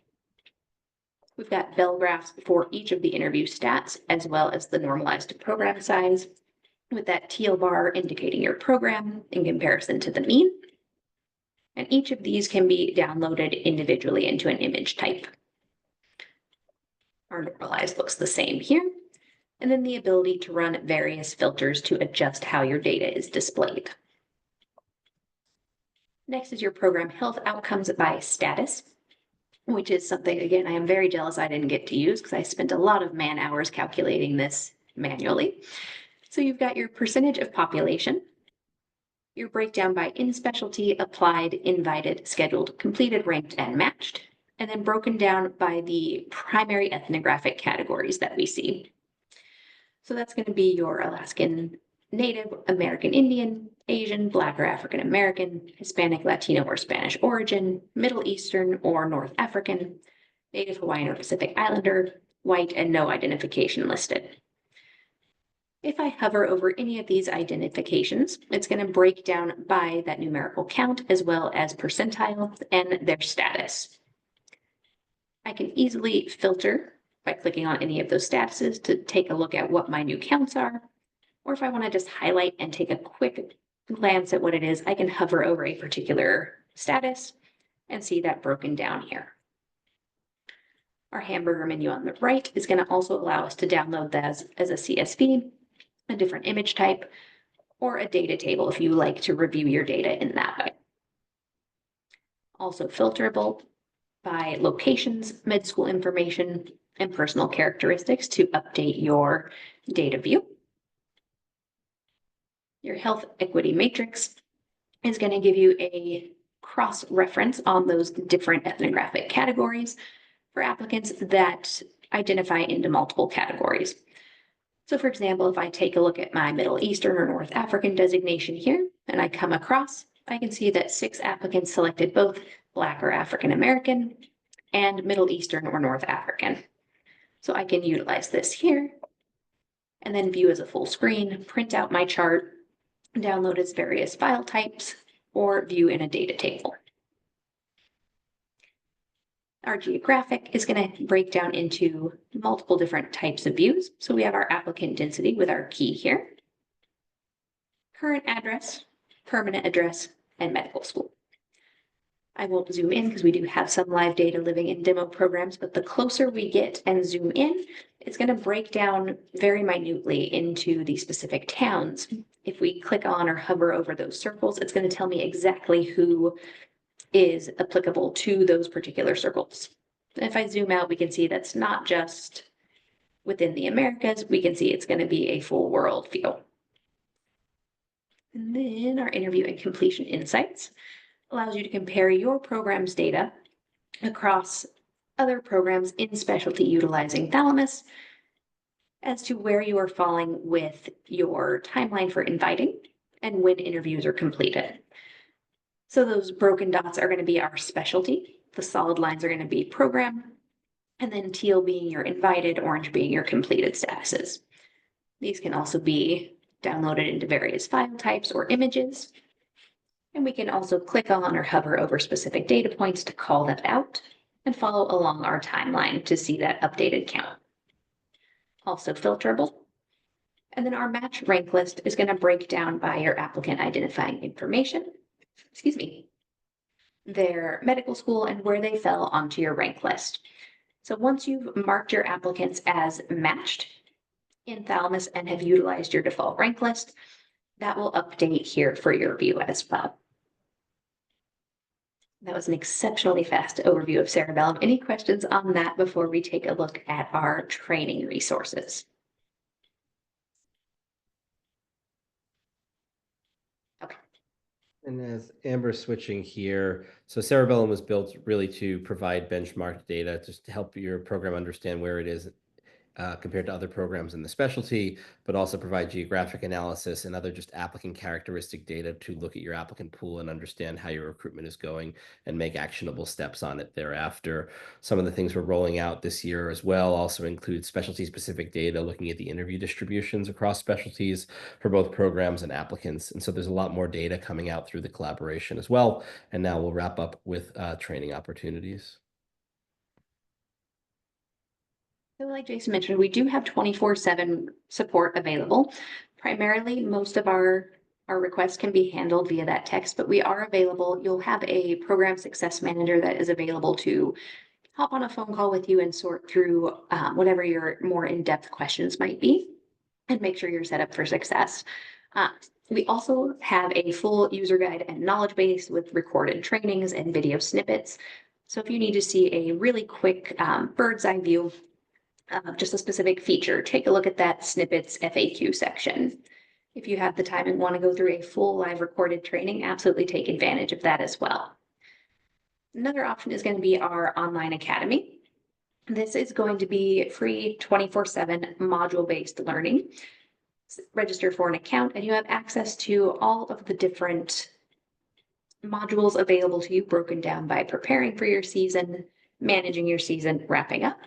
We've got bell graphs for each of the interview stats, as well as the normalized program size, with that teal bar indicating your program in comparison to the mean. And each of these can be downloaded individually into an image type. Our normalized looks the same here. And then the ability to run various filters to adjust how your data is displayed. Next is your program health outcomes by status, which is something, again, I am very jealous I didn't get to use because I spent a lot of man hours calculating this manually. So you've got your percentage of population, your breakdown by in-specialty, applied, invited, scheduled, completed, ranked, and matched, and then broken down by the primary ethnographic categories that we see. So that's going to be your Alaskan Native, American Indian, Asian, Black or African American, Hispanic, Latino or Spanish origin, Middle Eastern or North African, Native Hawaiian or Pacific Islander, white, and no identification listed. If I hover over any of these identifications, it's going to break down by that numerical count as well as percentile and their status. I can easily filter by clicking on any of those statuses to take a look at what my new counts are. Or if I want to just highlight and take a quick glance at what it is, I can hover over a particular status and see that broken down here. Our hamburger menu on the right is going to also allow us to download that as a CSV, a different image type, or a data table if you like to review your data in that way. Also filterable by locations, med school information, and personal characteristics to update your data view. Your health equity matrix is going to give you a cross-reference on those different ethnographic categories for applicants that identify into multiple categories. So for example, if I take a look at my Middle Eastern or North African designation here, and I come across, I can see that 6 applicants selected both Black or African American and Middle Eastern or North African. So I can utilize this here and then view as a full screen, print out my chart, download as various file types, or view in a data table. Our geographic is going to break down into multiple different types of views. So we have our applicant density with our key here, current address, permanent address, and medical school. I won't zoom in because we do have some live data living in demo programs, but the closer we get and zoom in, it's going to break down very minutely into the specific towns. If we click on or hover over those circles, it's going to tell me exactly who is applicable to those particular circles. If I zoom out, we can see that's not just within the Americas. We can see it's going to be a full world view. And then our interview and completion insights allows you to compare your program's data across other programs in specialty utilizing Thalamus as to where you are falling with your timeline for inviting and when interviews are completed. So those broken dots are going to be our specialty. The solid lines are going to be program, and then teal being your invited, orange being your completed statuses. These can also be downloaded into various file types or images. And we can also click on or hover over specific data points to call that out and follow along our timeline to see that updated count. Also filterable. And then our match rank list is going to break down by your applicant identifying information, their medical school, and where they fell onto your rank list. So once you've marked your applicants as matched in Thalamus and have utilized your default rank list, that will update here for your view as well. That was an exceptionally fast overview of Cerebellum. Any questions on that before we take a look at our training resources? Okay. And as Amber's switching here, so Cerebellum was built really to provide benchmark data just to help your program understand where it is compared to other programs in the specialty, but also provide geographic analysis and other just applicant characteristic data to look at your applicant pool and understand how your recruitment is going and make actionable steps on it thereafter. Some of the things we're rolling out this year as well also include specialty-specific data, looking at the interview distributions across specialties for both programs and applicants. And so there's a lot more data coming out through the collaboration as well. And now we'll wrap up with training opportunities. So like Jason mentioned, we do have 24/7 support available. Primarily, most of our requests can be handled via that text, but we are available. You'll have a program success manager that is available to hop on a phone call with you and sort through whatever your more in-depth questions might be and make sure you're set up for success. We also have a full user guide and knowledge base with recorded trainings and video snippets. So if you need to see a really quick bird's eye view of just a specific feature, take a look at that snippets FAQ section. If you have the time and want to go through a full live recorded training, absolutely take advantage of that as well. Another option is going to be our online academy. This is going to be free 24/7 module-based learning. Register for an account and you have access to all of the different modules available to you, broken down by preparing for your season, managing your season, wrapping up.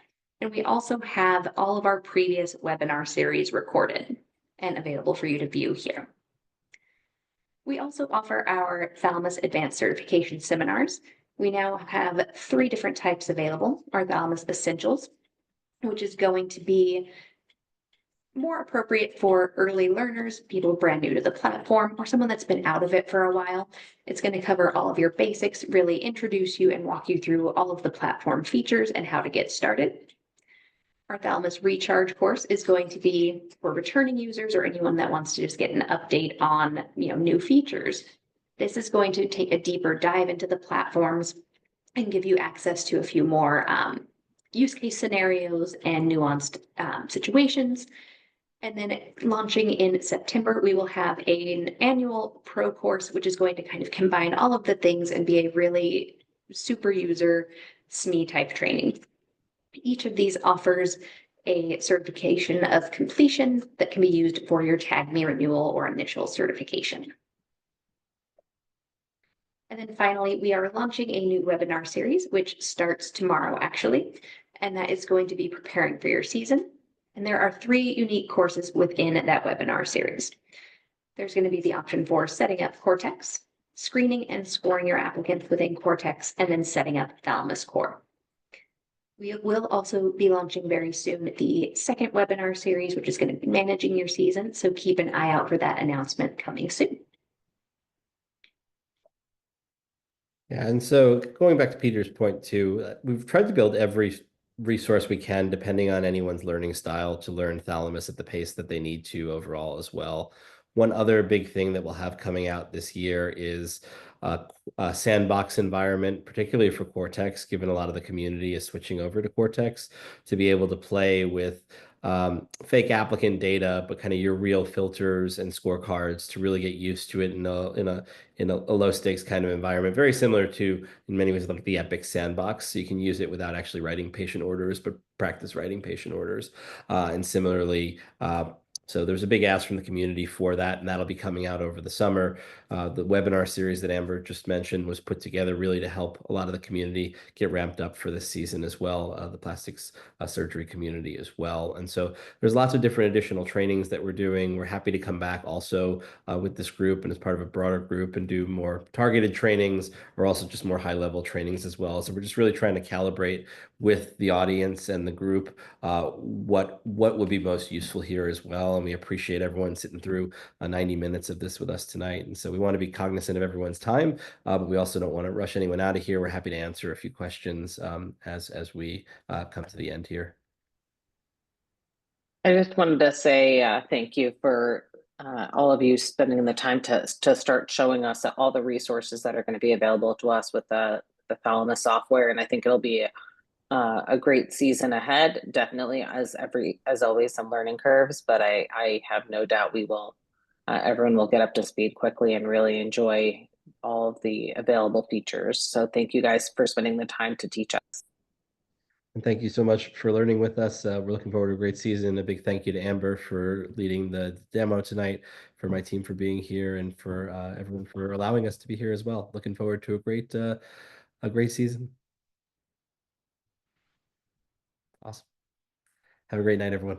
And we also have all of our previous webinar series recorded and available for you to view here. We also offer our Thalamus Advanced Certification Seminars. We now have 3 different types available. Our Thalamus Essentials, which is going to be more appropriate for early learners, people brand new to the platform, or someone that's been out of it for a while. It's going to cover all of your basics, really introduce you and walk you through all of the platform features and how to get started. Our Thalamus Recharge course is going to be for returning users or anyone that wants to just get an update on new features. This is going to take a deeper dive into the platforms and give you access to a few more use case scenarios and nuanced situations. And then launching in September, we will have an annual pro course, which is going to kind of combine all of the things and be a really super user SME type training. Each of these offers a certification of completion that can be used for your Tag Me renewal or initial certification. And then finally, we are launching a new webinar series, which starts tomorrow actually, and that is going to be preparing for your season. And there are 3 unique courses within that webinar series. there's going to be the option for setting up Cortex, screening and scoring your applicants within Cortex, and then setting up Thalamus Core. We will also be launching very soon the second webinar series, which is going to be managing your season. So keep an eye out for that announcement coming soon. Yeah, and so going back to Peter's point too, we've tried to build every resource we can, depending on anyone's learning style, to learn Thalamus at the pace that they need to overall as well. One other big thing that we'll have coming out this year is a sandbox environment, particularly for Cortex, given a lot of the community is switching over to Cortex, to be able to play with fake applicant data, but kind of your real filters and scorecards to really get used to it in a low stakes kind of environment, very similar to, in many ways, like the Epic sandbox. So you can use it without actually writing patient orders, but practice writing patient orders. And similarly, so there's a big ask from the community for that, and that'll be coming out over the summer. The webinar series that Amber just mentioned was put together really to help a lot of the community get ramped up for this season as well, the plastics surgery community as well. And so there's lots of different additional trainings that we're doing. We're happy to come back also with this group and as part of a broader group and do more targeted trainings, or also just more high-level trainings as well. So we're just really trying to calibrate with the audience and the group what would be most useful here as well. And we appreciate everyone sitting through 90 minutes of this with us tonight. And so we want to be cognizant of everyone's time, but we also don't want to rush anyone out of here. We're happy to answer a few questions as we come to the end here. I just wanted to say thank you for all of you spending the time to start showing us all the resources that are going to be available to us with the Thalamus software. And I think it'll be a great season ahead. Definitely, as always, some learning curves, but I have no doubt we will. Everyone will get up to speed quickly and really enjoy all of the available features. So thank you guys for spending the time to teach us. And thank you so much for learning with us. We're looking forward to a great season. A big thank you to Amber for leading the demo tonight, for my team for being here, and for everyone for allowing us to be here as well. Looking forward to a great season. Awesome. Have a great night, everyone.